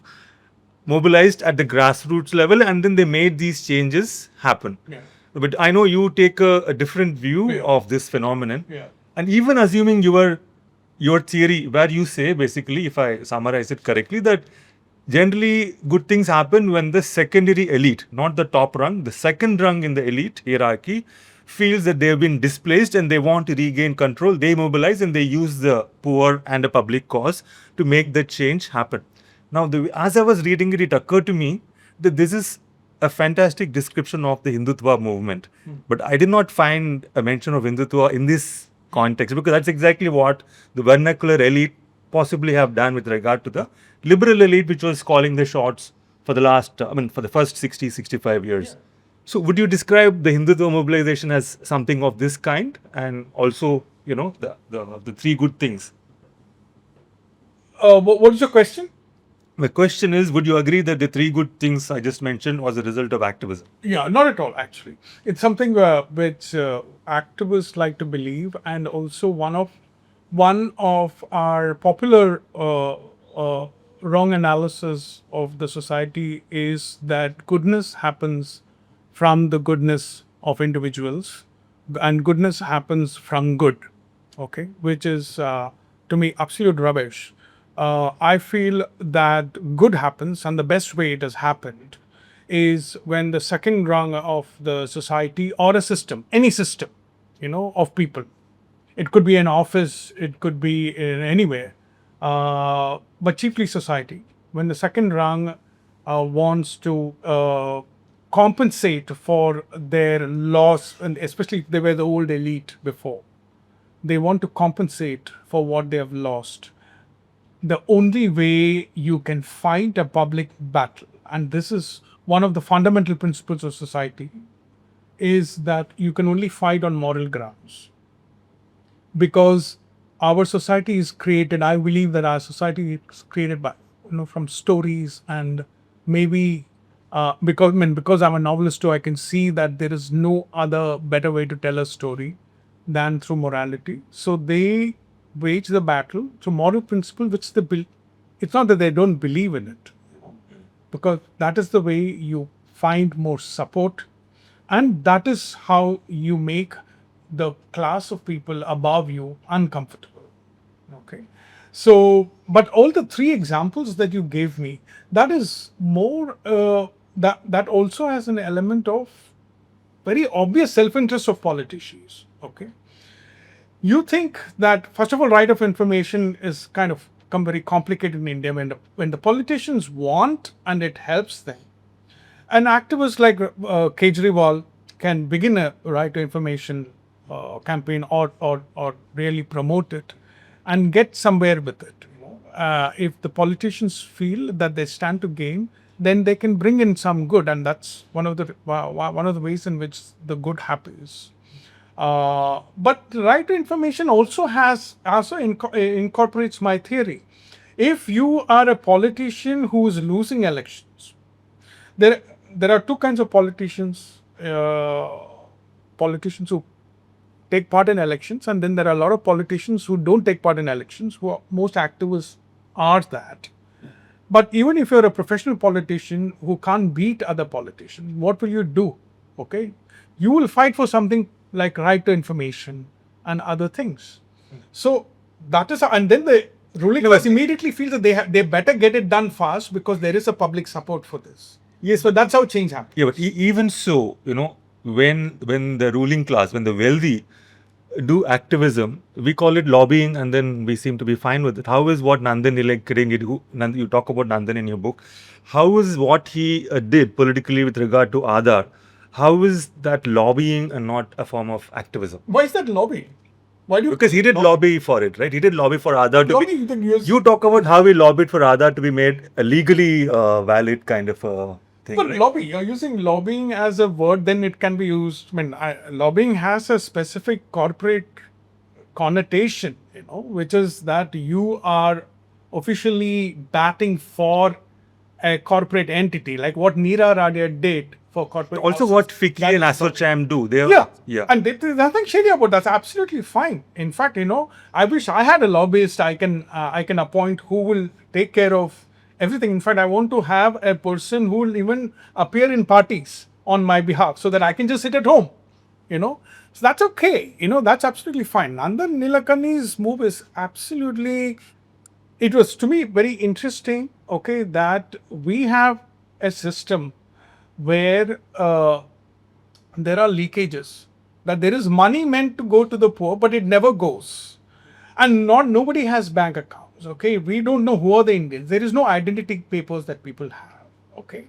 mobilized at the grassroots level, and then they made these changes happen. Yeah. But I know you take a different view Yeah. of this phenomenon. Yeah. And even assuming your theory, where you say basically, if I summarize it correctly, that generally good things happen when the secondary elite, not the top rung, the second rung in the elite hierarchy, feels that they have been displaced and they want to regain control. They mobilize and they use the poor and the public cause to make the change happen. Now, as I was reading it, it occurred to me that this is a fantastic description of the Hindutva movement. But I did not find a mention of Hindutva in this context, because that's exactly what the vernacular elite possibly have done with regard to the liberal elite, which was calling the shots for the first 60, 65 years. So would you describe the Hindutva mobilization as something of this kind, and also, the 3 good things? What is your question? The question is, would you agree that the 3 good things I just mentioned was a result of activism? Yeah, not at all, actually. It's something which activists like to believe, and also one of our popular wrong analysis of the society is that goodness happens from the goodness of individuals, and goodness happens from good, okay, which is to me absolute rubbish. I feel that good happens, and the best way it has happened is when the second rung of the society or a system, any system, of people. It could be an office, it could be in anywhere, but chiefly society. When the second rung wants to compensate for their loss, and especially if they were the old elite before, they want to compensate for what they have lost. The only way you can fight a public battle, and this is one of the fundamental principles of society is that you can only fight on moral grounds, because our society is created. I believe that our society is created by, from stories, and maybe because I'm a novelist too, I can see that there is no other better way to tell a story than through morality. So they wage the battle through moral principle, which it's not that they don't believe in it, because that is the way you find more support, and that is how you make the class of people above you uncomfortable. Okay. So, but all the three examples that you gave me, that is more, that also has an element of very obvious self-interest of politicians. Okay. You think that, first of all, right of information is kind of come very complicated in India when the politicians want and it helps them. An activist like Kejriwal can begin a right to information campaign, or really promote it and get somewhere with it. If the politicians feel that they stand to gain, then they can bring in some good, and that's one of the ways in which the good happens. But right to information also incorporates my theory. If you are a politician who is losing elections, there are two kinds of politicians. Politicians who take part in elections, and then there are a lot of politicians who don't take part in elections. Most activists are that. But even if you're a professional politician who can't beat other politicians, what will you do? Okay, you will fight for something like right to information and other things. So that is, and then the ruling class immediately feels that they better get it done fast because there is a public support for this. Yes, so that's how change happens. Yeah, but even so, when the ruling class, when the wealthy do activism, we call it lobbying, and then we seem to be fine with it. How is what Nandan Nilekani, you talk about Nandan in your book, how is what he did politically with regard to Aadhaar, how is that lobbying and not a form of activism? Why is that lobbying? Why do you? Because he did lobby for it, right? He did lobby for Aadhaar to Lobby, be. You talk about how he lobbied for Aadhaar to be made a legally valid kind of thing. But right? lobby, you're using lobbying as a word, then it can be used. Lobbying has a specific corporate connotation, which is that you are officially batting for a corporate entity, like what Neera Radia did for corporate. Also, what FICCI and ASSOCHAM do. Yeah. And there's nothing shady about that. That's absolutely fine. In fact, I wish I had a lobbyist I can appoint who will take care of everything. In fact, I want to have a person who will even appear in parties on my behalf so that I can just sit at home, So that's okay. That's absolutely fine. Nandan Nilekani's move is absolutely, it was to me very interesting, okay, that we have a system where there are leakages, that there is money meant to go to the poor, but it never goes. And nobody has bank accounts, okay? We don't know who are the Indians. There is no identity papers that people have, okay?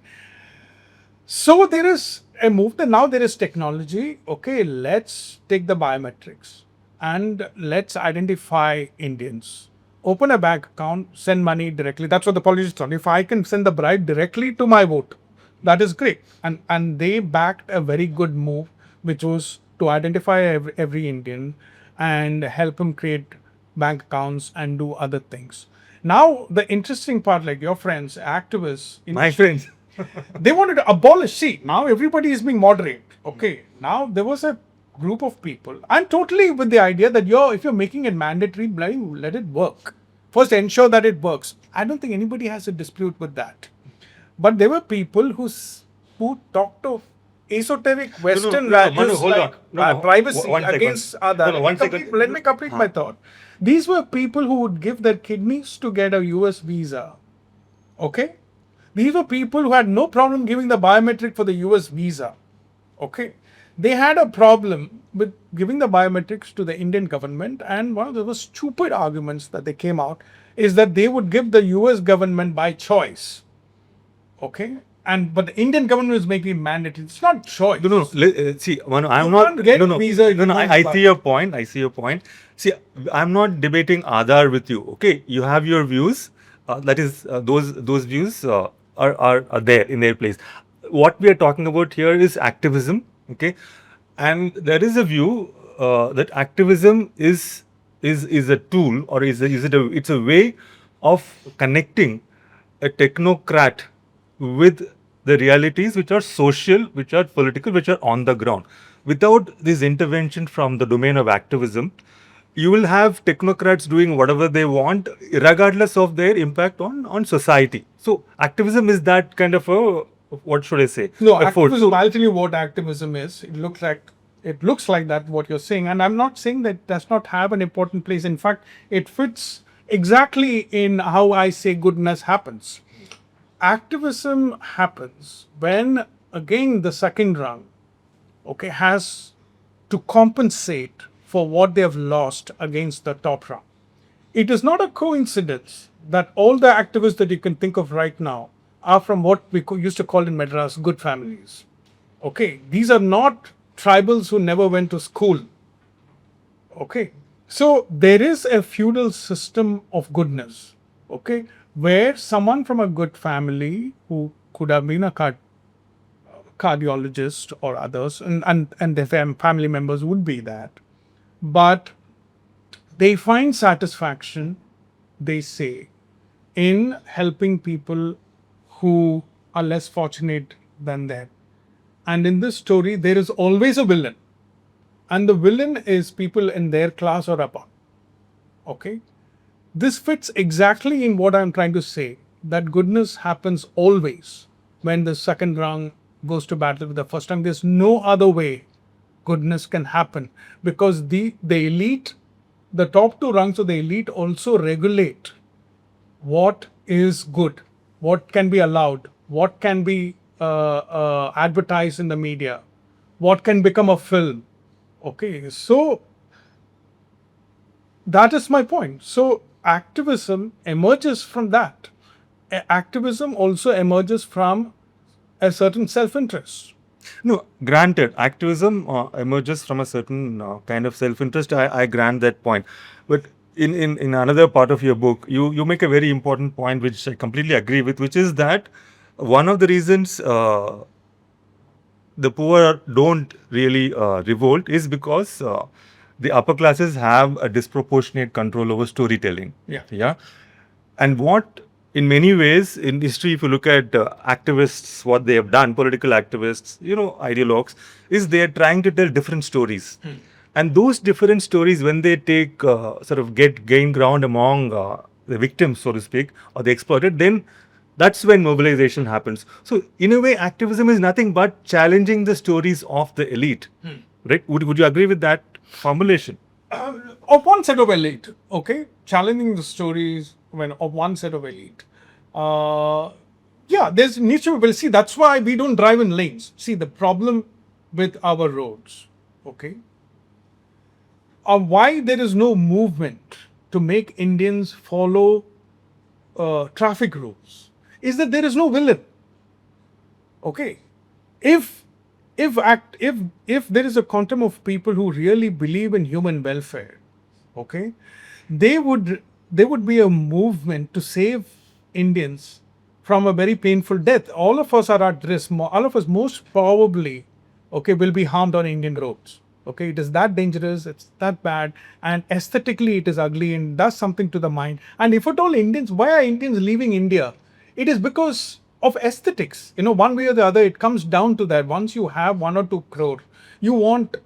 So there is a move that now there is technology, okay? Let's take the biometrics and let's identify Indians. Open a bank account, send money directly. That's what the politicians thought. If I can send the bribe directly to my voter, that is great. And they backed a very good move, which was to identify every Indian and help him create bank accounts and do other things. Now, the interesting part, like your friends, activists, my friends, they wanted to abolish. See, now everybody is being moderate. Okay, now there was a group of people. I'm totally with the idea that if you're making it mandatory, let it work. First, ensure that it works. I don't think anybody has a dispute with that. But there were people who talked of esoteric Western values like privacy against other. Let me complete my thought. These were people who would give their kidneys to get a US visa. Okay? These were people who had no problem giving the biometric for the US visa. Okay? They had a problem with giving the biometrics to the Indian government, and one of the most stupid arguments that they came out is that they would give the US government by choice. Okay? But the Indian government is making it mandatory. It's not choice. No. See, Manu, I'm not. No. I see your point. See, I'm not debating Aadhaar with you. Okay, you have your views. That is, those views are there in their place. what we are talking about here is activism, okay? And there is a view that activism is a tool, or it's a way of connecting a technocrat with the realities which are social, which are political, which are on the ground. Without this intervention from the domain of activism, you will have technocrats doing whatever they want, regardless of their impact on society. So activism is that kind of a, what should I say? No, A force. activism. I'll tell you what activism is. It looks like that what you're saying, and I'm not saying that it does not have an important place. In fact, it fits exactly in how I say goodness happens. Activism happens when, again, the second rung, okay, has to compensate for what they have lost against the top rung. It is not a coincidence that all the activists that you can think of right now are from what we used to call in Madras good families. Okay, these are not tribals who never went to school. Okay, so there is a feudal system of goodness. Okay, where someone from a good family who could have been a cardiologist or others, and their family members would be that, but they find satisfaction, they say, in helping people who are less fortunate than them. And in this story, there is always a villain. And the villain is people in their class or above. Okay? This fits exactly in what I'm trying to say, that goodness happens always when the second rung goes to battle with the first rung. There's no other way goodness can happen, because the elite, the top two rungs of the elite also regulate what is good, what can be allowed, what can be advertised in the media, what can become a film. Okay, so that is my point. So activism emerges from that. Activism also emerges from a certain self-interest. No, granted, activism emerges from a certain kind of self-interest. I grant that point. But in another part of your book, you make a very important point, which I completely agree with, which is that one of the reasons the poor don't really revolt is because the upper classes have a disproportionate control over storytelling. Yeah. And what, in many ways, in history, if you look at activists, what they have done, political activists, ideologues, is they are trying to tell different stories. And those different stories, when they take gain ground among the victims, so to speak, or the exploited, then that's when mobilization happens. So, in a way, activism is nothing but challenging the stories of the elite. Right? Would you agree with that formulation? Of one set of elite, okay, challenging the stories of one set of elite. There's needs to be. See, that's why we don't drive in lanes. See, the problem with our roads, okay, why there is no movement to make Indians follow traffic rules, is that there is no villain. Okay, if there is a quantum of people who really believe in human welfare, okay, there would be a movement to save Indians from a very painful death. All of us are at risk. All of us most probably, okay, will be harmed on Indian roads. Okay, it is that dangerous, it's that bad, and aesthetically it is ugly and does something to the mind. And if at all why are Indians leaving India? It is because of aesthetics. One way or the other, it comes down to that. Once you have 1 or 2 crore, you want,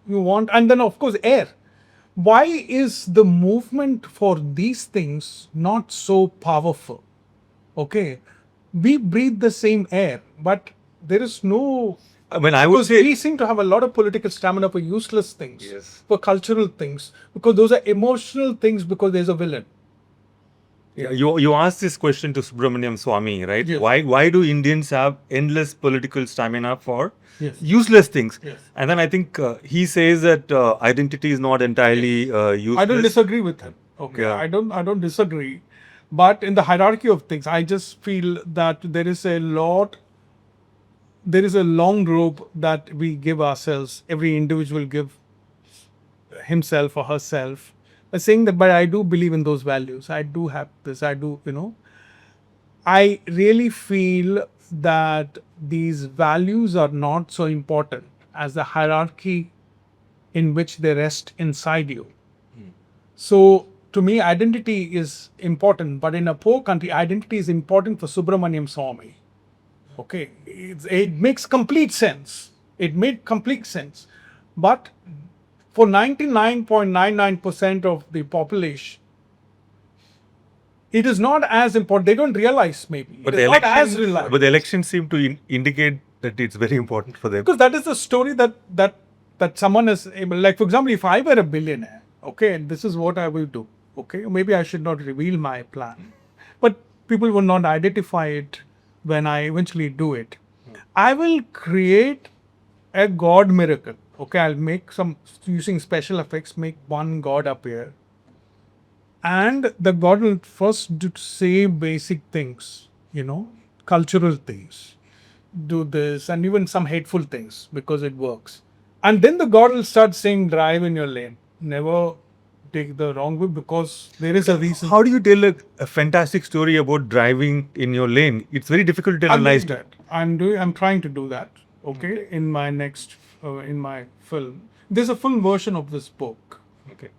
and then of course air. Why is the movement for these things not so powerful? Okay, we breathe the same air, but there is no. I mean, I would Because say we seem to have a lot of political stamina for useless things, Yes. for cultural things, because those are emotional things, because there's a villain. you asked this question to Subramaniam Swami, right? Yes. Why do Indians have endless political stamina for Yes. useless things? Yes. And then I think he says that identity is not entirely useless. I don't disagree with him. Okay, Yeah. I don't disagree, but in the hierarchy of things, I just feel that there is a long rope that we give ourselves. Every individual give himself or herself, by saying that, but I do believe in those values. I do have this. I do, I really feel that these values are not so important as the hierarchy in which they rest inside you. So to me, identity is important, but in a poor country, identity is important for Subramaniam Swami. Okay, it makes complete sense. It made complete sense. But for 99.99% of the population, it is not as important. They don't realize maybe. But It the is not as elections, realized. but the elections seem to indicate that it's very important for them. Because that is the story that someone is able, like for example, if I were a billionaire, okay, and this is what I will do, okay, maybe I should not reveal my plan, but people will not identify it when I eventually do it. I will create a god miracle. Okay, I'll make some, using special effects, make one god appear, and the god will first say basic things, cultural things, do this, and even some hateful things because it works. And then the God will start saying, drive in your lane. Never take the wrong way because there is a reason. How do you tell a fantastic story about driving in your lane? It's very difficult to I'm analyze doing that. I'm trying to do that. Okay, in my next, in my film, there's a full version of this book. Okay.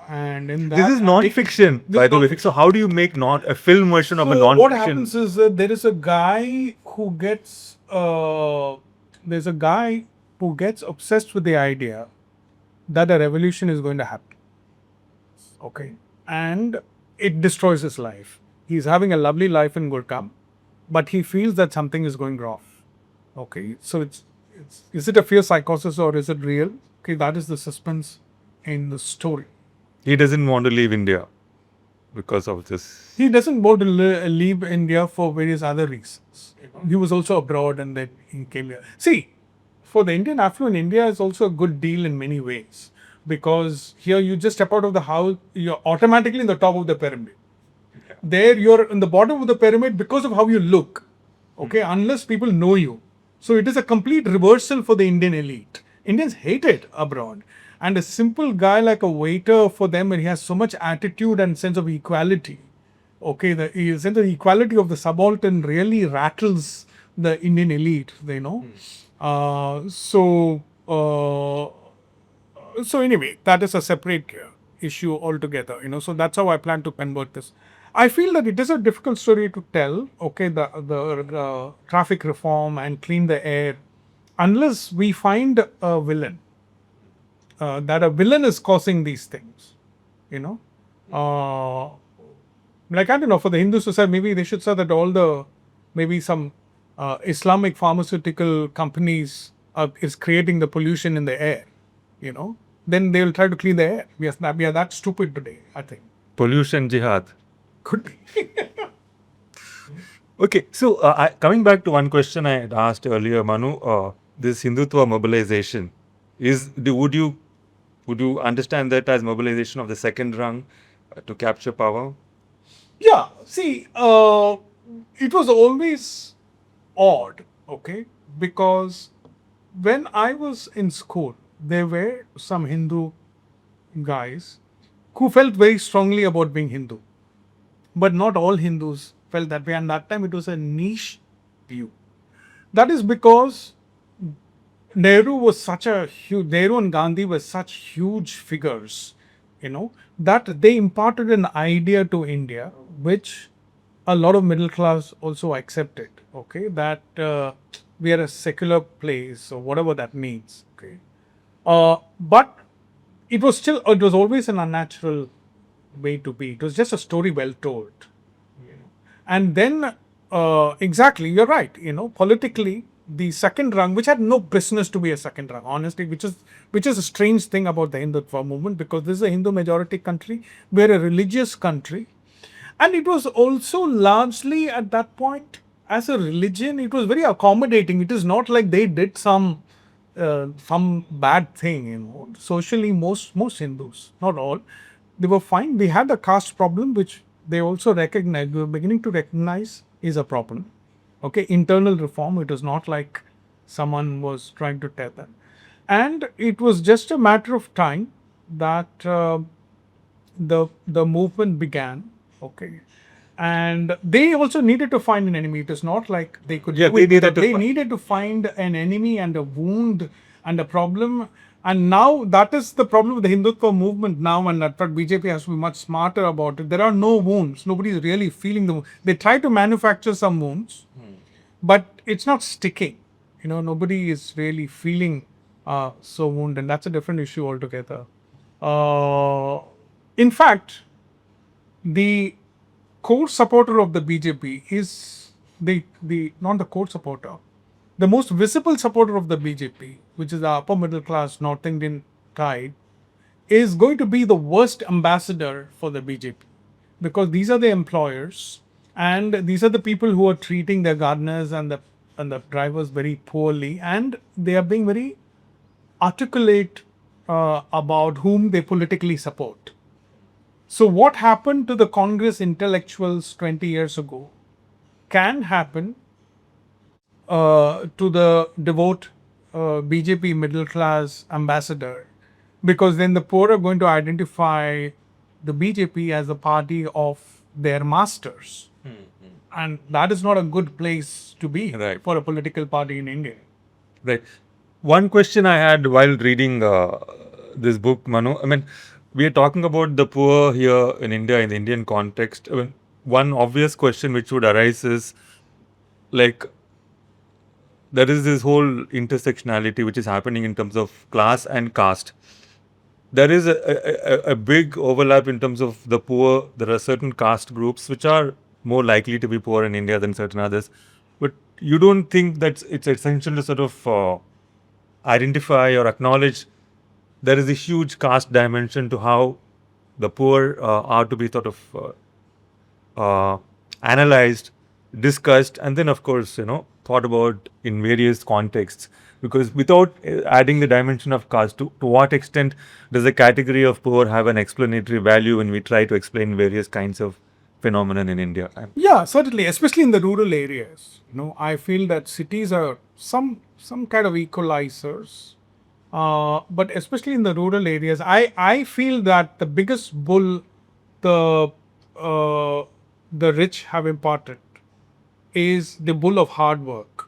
And in that, This is non-fiction, This by is the way. non-fiction. So how do you make not a film version of a So non-fiction? what happens is that there is a guy who gets obsessed with the idea that a revolution is going to happen. Okay, and it destroys his life. He's having a lovely life in Gurkam, but he feels that something is going wrong. Okay, so it's is it a fear psychosis or is it real? Okay, that is the suspense in the story. He doesn't want to leave India because of this. He doesn't want to leave India for various other reasons. He was also abroad and then he came here. See, for the Indian affluent, India is also a good deal in many ways because here you just step out of the house, you're automatically in the top of the pyramid. There you're in the bottom of the pyramid because of how you look. Okay, unless people know you. So it is a complete reversal for the Indian elite. Indians hate it abroad. And a simple guy like a waiter for them, and he has so much attitude and sense of equality. Okay, the sense of equality of the subaltern really rattles the Indian elite, So anyway, that is a separate issue altogether, So that's how I plan to convert this. I feel that it is a difficult story to tell. Okay, the traffic reform and clean the air, unless we find a villain. That a villain is causing these things, like I don't know, for the Hindu society, maybe they should say that maybe some Islamic pharmaceutical companies is creating the pollution in the air, then they will try to clean the air. We are that stupid today, I think. Pollution jihad. Could be. Okay, so coming back to one question I had asked earlier, Manu, this Hindutva mobilization, would you understand that as mobilization of the second rung to capture power? Yeah, see, it was always odd, okay, because when I was in school, there were some Hindu guys who felt very strongly about being Hindu. But not all Hindus felt that way, and that time it was a niche view. That is because Nehru and Gandhi were such huge figures, that they imparted an idea to India, which a lot of middle class also accepted, okay, that we are a secular place or whatever that means, okay. But it was always an unnatural way to be. It was just a story well told. And then, exactly, you're right, politically, the second rung, which had no business to be a second rung, honestly, which is a strange thing about the Hindutva movement, because this is a Hindu majority country, we're a religious country. And it was also largely at that point, as a religion, it was very accommodating. It is not like they did some bad thing, Socially, most Hindus, not all, they were fine. We had a caste problem, which they also recognized, we were beginning to recognize is a problem. Okay, internal reform, it was not like someone was trying to tell them. And it was just a matter of time that the movement began, okay. And they also needed to find an enemy. It is not like they could Yeah, do they it, needed but to they fi- needed to find an enemy and a wound and a problem. And now that is the problem with the Hindutva movement now, and that BJP has to be much smarter about it. There are no wounds. Nobody is really feeling the wound. They try to manufacture some wounds, but it's not sticking. Nobody is really feeling so wounded, and that's a different issue altogether. In fact, the core supporter of the BJP is the not the core supporter, the most visible supporter of the BJP, which is the upper middle class North Indian tide, is going to be the worst ambassador for the BJP, because these are the employers, and these are the people who are treating their gardeners and the drivers very poorly, and they are being very articulate about whom they politically support. So, what happened to the Congress intellectuals 20 years ago can happen to the devout BJP middle class ambassador, because then the poor are going to identify the BJP as a party of their masters. And that is not a good place to be Right. for a political party in India. Right. One question I had while reading this book, Manu, I mean, we are talking about the poor here in India, in the Indian context. I mean, one obvious question which would arise is like, there is this whole intersectionality which is happening in terms of class and caste. There is a big overlap in terms of the poor. There are certain caste groups which are more likely to be poor in India than certain others. But you don't think that it's essential to sort of identify or acknowledge there is a huge caste dimension to how the poor are to be sort of analyzed, discussed, and then, of course, thought about in various contexts. Because without adding the dimension of caste, to what extent does the category of poor have an explanatory value when we try to explain various kinds of phenomenon in India? Yeah, certainly, especially in the rural areas. I feel that cities are some kind of equalizers, but especially in the rural areas, I feel that the biggest bull the uh, the rich have imparted is the bull of hard work.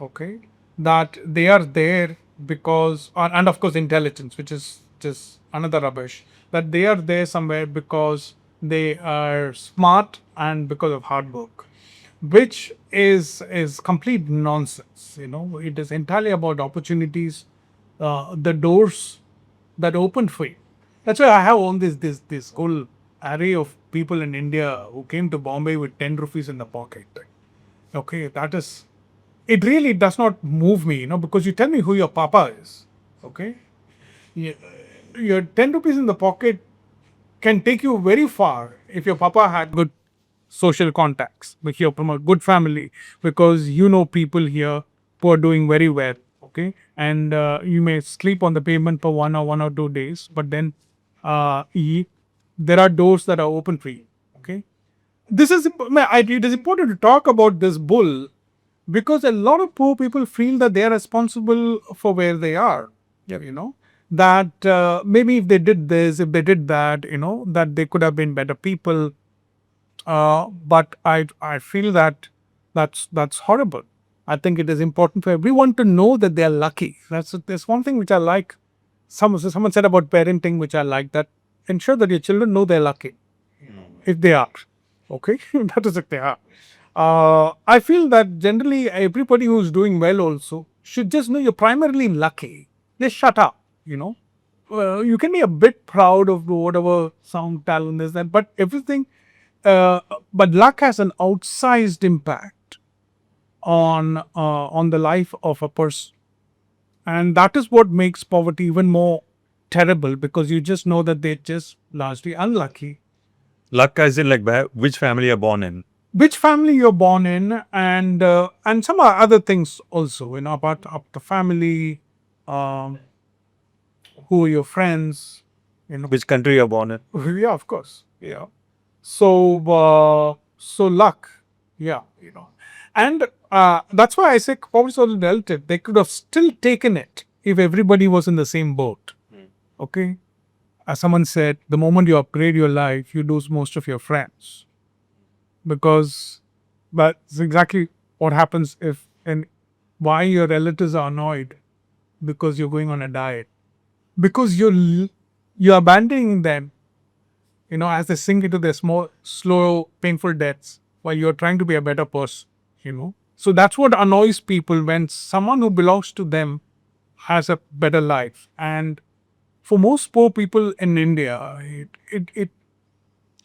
Okay, that they are there because, and of course intelligence, which is just another rubbish, that they are there somewhere because they are smart and because of hard work, which is complete nonsense. It is entirely about opportunities, the doors that open for you. That's why I have all this whole array of people in India who came to Bombay with 10 rupees in the pocket. Okay, that is, it really does not move me, because you tell me who your papa is. Okay, Y- your 10 rupees in the pocket can take you very far if your papa had good social contacts, if you're from a good family, because people here who are doing very well. Okay, and you may sleep on the pavement for 1 or 2 days, but then there are doors that are open for you. Okay, it is important to talk about this bull, because a lot of poor people feel that they are responsible for where they are. That maybe if they did this, if they did that, that they could have been better people. But I feel that that's horrible. I think it is important for everyone to know that they are lucky. There's one thing which I like. Someone said about parenting, which I like, that ensure that your children know they're lucky if they are. Okay, that is if they are. I feel that generally everybody who's doing well also should just know you're primarily lucky. Just shut up. You can be a bit proud of whatever sound talent is that, but everything. But luck has an outsized impact on the life of a person, and that is what makes poverty even more terrible, because you just know that they're just largely unlucky. Luck as in like which family you're born in. Which family you're born in, and some other things also, about the family, um, who are your friends, Which country you're born in. yeah, of course, yeah. So luck, yeah, and that's why I say poverty is also relative. They could have still taken it if everybody was in the same boat. Okay, as someone said, the moment you upgrade your life, you lose most of your friends. because that's exactly what happens if and why your relatives are annoyed because you're going on a diet, because you're abandoning them, as they sink into their small, slow, painful deaths while you're trying to be a better person. So that's what annoys people when someone who belongs to them has a better life. And for most poor people in India, it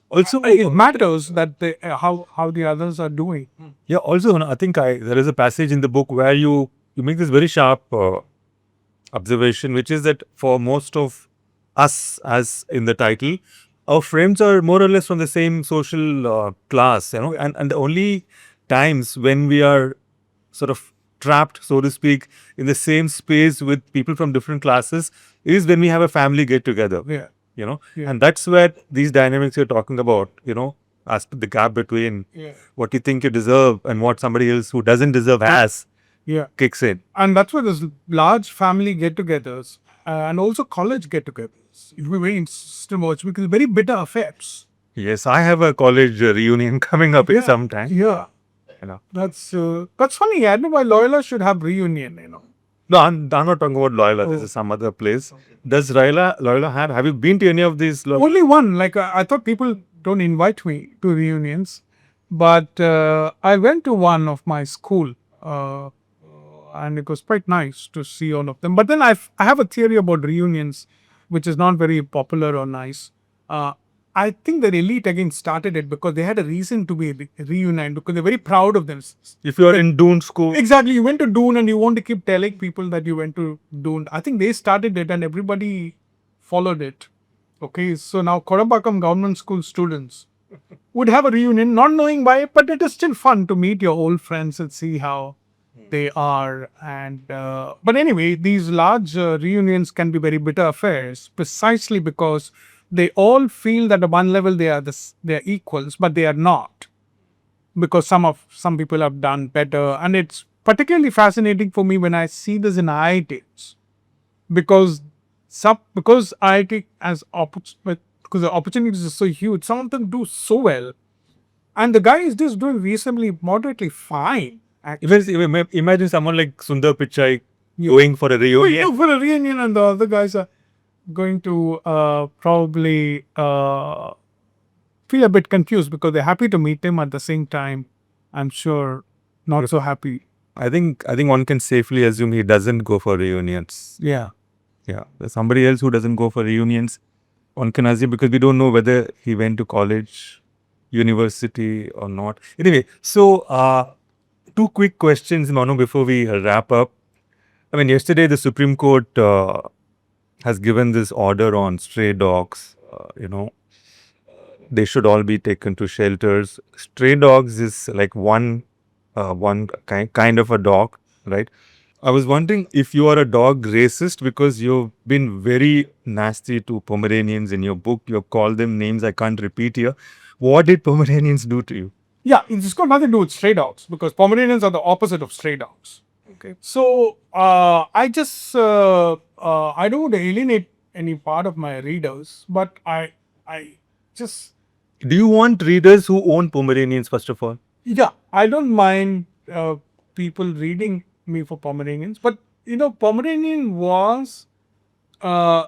Also, it matters that how the others are doing. yeah. Also, I think there is a passage in the book where you make this very sharp observation, which is that for most of us, as in the title, our friends are more or less from the same social class, and the only times when we are sort of trapped, so to speak, in the same space with people from different classes is when we have a family get together. Yeah. Yeah. And that's where these dynamics you're talking about, as the gap between what you think you deserve and what somebody else who doesn't deserve has Yeah. kicks in. And that's why there's large family get-togethers and also college get-togethers. It will be very interesting to watch because very bitter affairs. Yes, I have a college reunion coming up in some time. Yeah. That's funny. I don't know why Loyola should have reunion. No, I'm not talking about Loyola. This is some other place. Does Loyola have you been to any of these? Only one. Like I thought people don't invite me to reunions, but I went to one of my school, and it was quite nice to see all of them. But then I have a theory about reunions, which is not very popular or nice. I think the elite again started it because they had a reason to be reunited because they're very proud of them. If you are in Doon school, Exactly, you went to Doon and you want to keep telling people that you went to Doon. I think they started it and everybody followed it. Okay, so now Kodambakam government school students would have a reunion, not knowing why, but it is still fun to meet your old friends and see how they are. And but anyway, these large reunions can be very bitter affairs, precisely because they all feel that at one level they are equals, but they are not, because some people have done better. And it's particularly fascinating for me when I see this in IITs, because IIT because the opportunities are so huge, some of them do so well, and the guy is just doing reasonably moderately fine. imagine someone like Sundar Pichai going for a reunion. For a reunion, and the other guys are going to probably feel a bit confused because they're happy to meet him, at the same time I'm sure not so happy. I think one can safely assume he doesn't go for reunions. Yeah. There's somebody else who doesn't go for reunions. One can assume because we don't know whether he went to college, university or not. Anyway, so two quick questions, Manu, before we wrap up. I mean, yesterday the Supreme Court has given this order on stray dogs. They should all be taken to shelters. Stray dogs is like one kind of a dog, right? I was wondering if you are a dog racist because you've been very nasty to Pomeranians in your book. You've called them names I can't repeat here. What did Pomeranians do to you? Yeah, it's got nothing to do with stray dogs because Pomeranians are the opposite of stray dogs. Okay. So I just I don't want to alienate any part of my readers, but I just. Do you want readers who own Pomeranians, first of all? Yeah, I don't mind people reading me for Pomeranians, but Pomeranian was the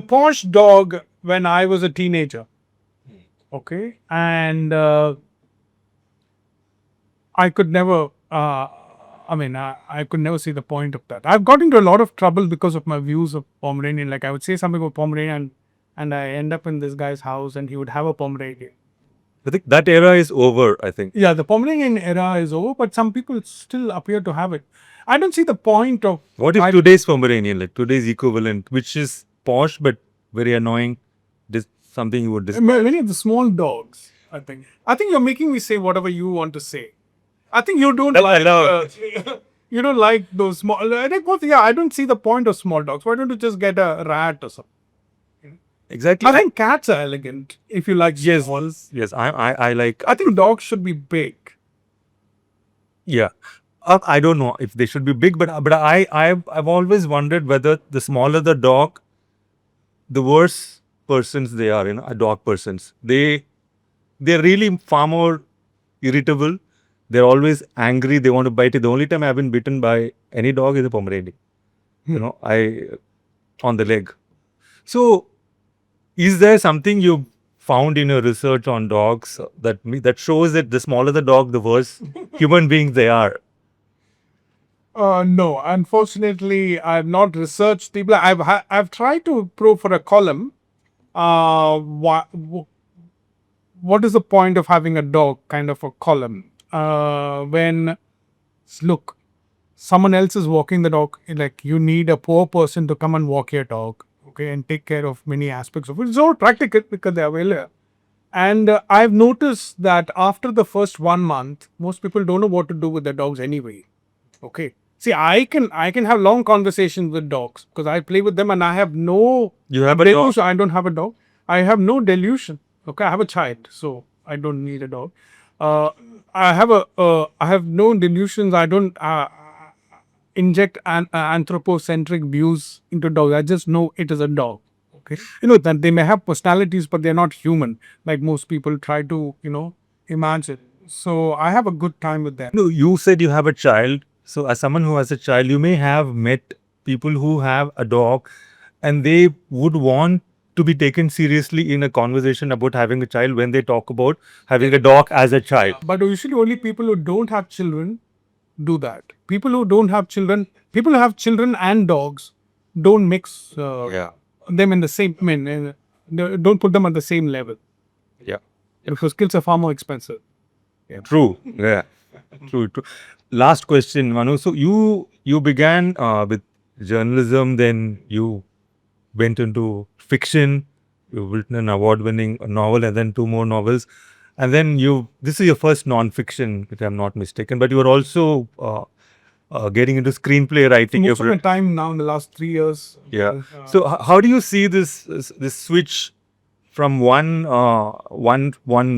posh dog when I was a teenager. Okay, and I could never. I could never see the point of that. I've got into a lot of trouble because of my views of Pomeranian. Like I would say something about Pomeranian, and I end up in this guy's house, and he would have a Pomeranian. I think that era is over, I think. Yeah, the Pomeranian era is over, but some people still appear to have it. I don't see the point of. What if today's Pomeranian, like today's equivalent, which is posh but very annoying, something you would Many of the small dogs, I think. I think you're making me say whatever you want to say. I think you don't you don't like those small. I don't see the point of small dogs. Why don't you just get a rat or something? Exactly. I think cats are elegant if you like Yes, I like. I think dogs should be big. Yeah. I don't know if they should be big, but I've always wondered whether the smaller the dog, the worse persons they are, dog persons. They they're really far more irritable. They're always angry. They want to bite it. The only time I've been bitten by any dog is a Pomeranian. On the leg. So, is there something you found in your research on dogs that shows that the smaller the dog, the worse human beings they are? No, unfortunately, I've not researched people. I've tried to prove for a column. What is the point of having a dog? Kind of a column. When look, someone else is walking the dog. Like you need a poor person to come and walk your dog, okay, and take care of many aspects of it. It's all practical because they are available. And I've noticed that after the first 1 month, most people don't know what to do with their dogs anyway. Okay. See, I can have long conversations with dogs because I play with them and I have no You have a dog? delusion. I don't have a dog. I have no delusion. Okay, I have a child, so I don't need a dog. I have no delusions. I don't inject anthropocentric views into dogs. I just know it is a dog. Okay, that they may have personalities, but they're not human like most people try to imagine. So I have a good time with them. No, you said you have a child. So, as someone who has a child, you may have met people who have a dog and they would want to be taken seriously in a conversation about having a child when they talk about having a dog as a child. But usually only people who don't have children do that. People who don't have children, people who have children and dogs don't mix them in the same, don't put them at the same level Yeah. because kids are far more expensive. True. Yeah. True. Last question, Manu. So you began with journalism, then you went into fiction. You've written an award-winning novel, and then 2 more novels, and then this is your first non-fiction, if I'm not mistaken. But you are also getting into screenplay writing. Most of my time now in the last 3 years. Yeah. So how do you see this switch from one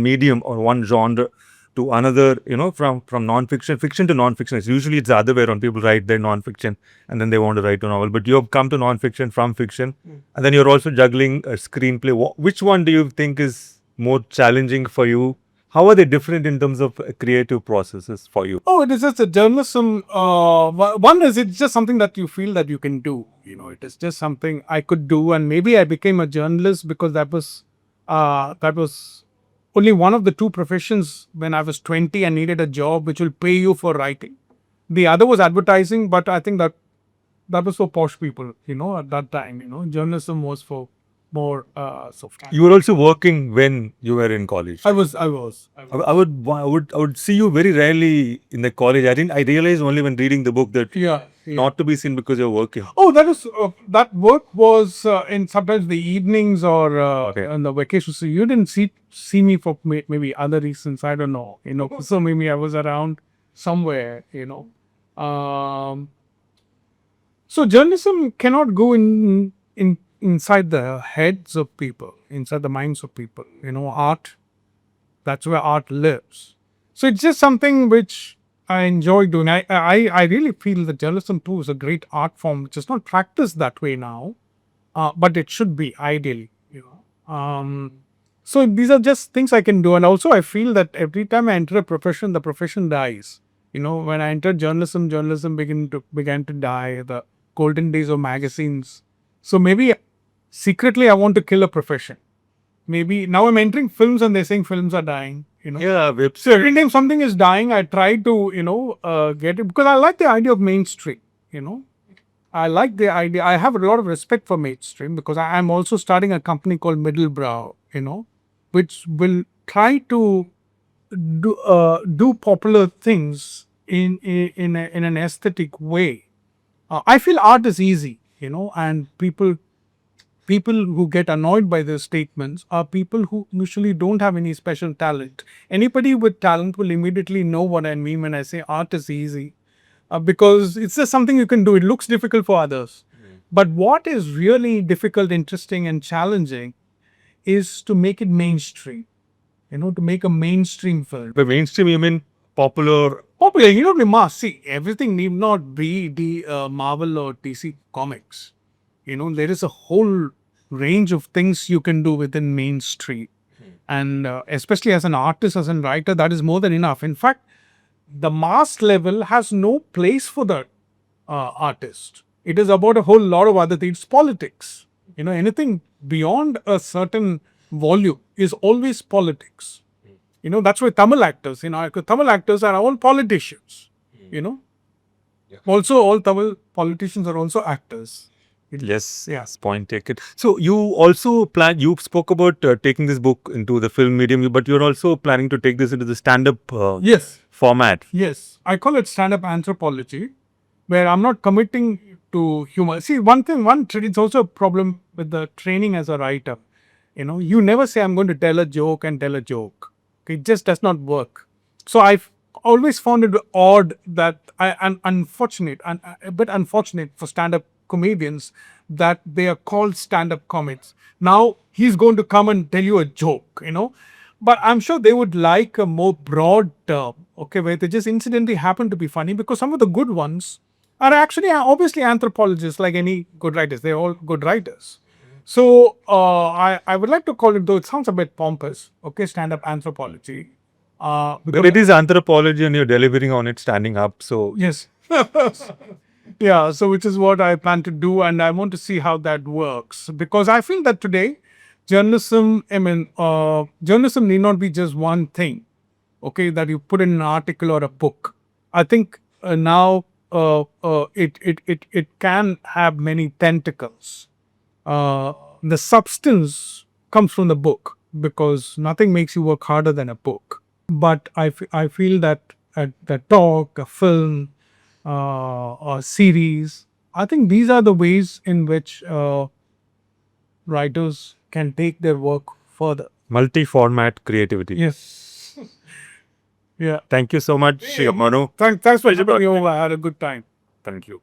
medium or one genre to another, from non-fiction, fiction to non-fiction? Usually it's the other way around. People write their non-fiction and then they want to write a novel. But you have come to non-fiction from fiction, and then you're also juggling a screenplay. Which one do you think is more challenging for you? How are they different in terms of creative processes for you? Oh, it is just a journalism. One is it's just something that you feel that you can do. It is just something I could do, and maybe I became a journalist because that was only one of the two professions when I was 20 and needed a job which will pay you for writing. The other was advertising, but I think that was for posh people. At that time, journalism was for more soft. You were also working when you were in college. I was. I would see you very rarely in the college. I realized only when reading the book that not to be seen because you're working. Oh, that work was in sometimes the evenings or on the vacations. So you didn't see me for maybe other reasons. I don't know. So maybe I was around somewhere. So journalism cannot go inside the heads of people, inside the minds of people. Art. That's where art lives. So it's just something which I enjoy doing. I really feel that journalism too is a great art form, which is not practiced that way now, but it should be ideally. So these are just things I can do, and also I feel that every time I enter a profession, the profession dies. When I entered journalism, began to die. The golden days of magazines. So maybe secretly I want to kill a profession. Maybe now I'm entering films and they're saying films are dying. Yeah, So every time something is dying, I try to, get it because I like the idea of mainstream. I like the idea. I have a lot of respect for mainstream because I'm also starting a company called Middlebrow, which will try to do popular things in an aesthetic way. I feel art is easy, and people who get annoyed by these statements are people who usually don't have any special talent. Anybody with talent will immediately know what I mean when I say art is easy, because it's just something you can do. It looks difficult for others. But what is really difficult, interesting, and challenging is to make it mainstream, to make a mainstream film. By mainstream, you mean popular? Popular, we must see everything need not be the Marvel or DC comics. There is a whole range of things you can do within mainstream. And especially as an artist, as a writer, that is more than enough. In fact, the mass level has no place for the artist. It is about a whole lot of other things. Politics, anything beyond a certain volume is always politics. That's why Tamil actors, Tamil actors are all politicians. Also, all Tamil politicians are also actors. Yes, Yeah. point taken. So you also you spoke about taking this book into the film medium, but you're also planning to take this into the stand-up Yes. format. Yes, I call it stand-up anthropology, where I'm not committing to humor. See, it's also a problem with the training as a writer. You never say I'm going to tell a joke and tell a joke. Okay, it just does not work. So I've always found it odd that a bit unfortunate for stand-up comedians that they are called stand-up comics. Now he's going to come and tell you a joke, but I'm sure they would like a more broad term, okay, where they just incidentally happen to be funny, because some of the good ones are actually obviously anthropologists, like any good writers. They're all good writers. So I would like to call it, though it sounds a bit pompous, okay, stand-up anthropology. But it is anthropology and you're delivering on it standing up. So Yes. Yeah, so which is what I plan to do, and I want to see how that works, because I feel that today journalism need not be just one thing, okay, that you put in an article or a book. I think now it can have many tentacles. The substance comes from the book, because nothing makes you work harder than a book. But I feel that the talk, a film, a series, I think these are the ways in which writers can take their work further. multi-format creativity. Yes. Yeah. Thank you so much, Manu. Thanks for having me over. I had a good time. Thank you.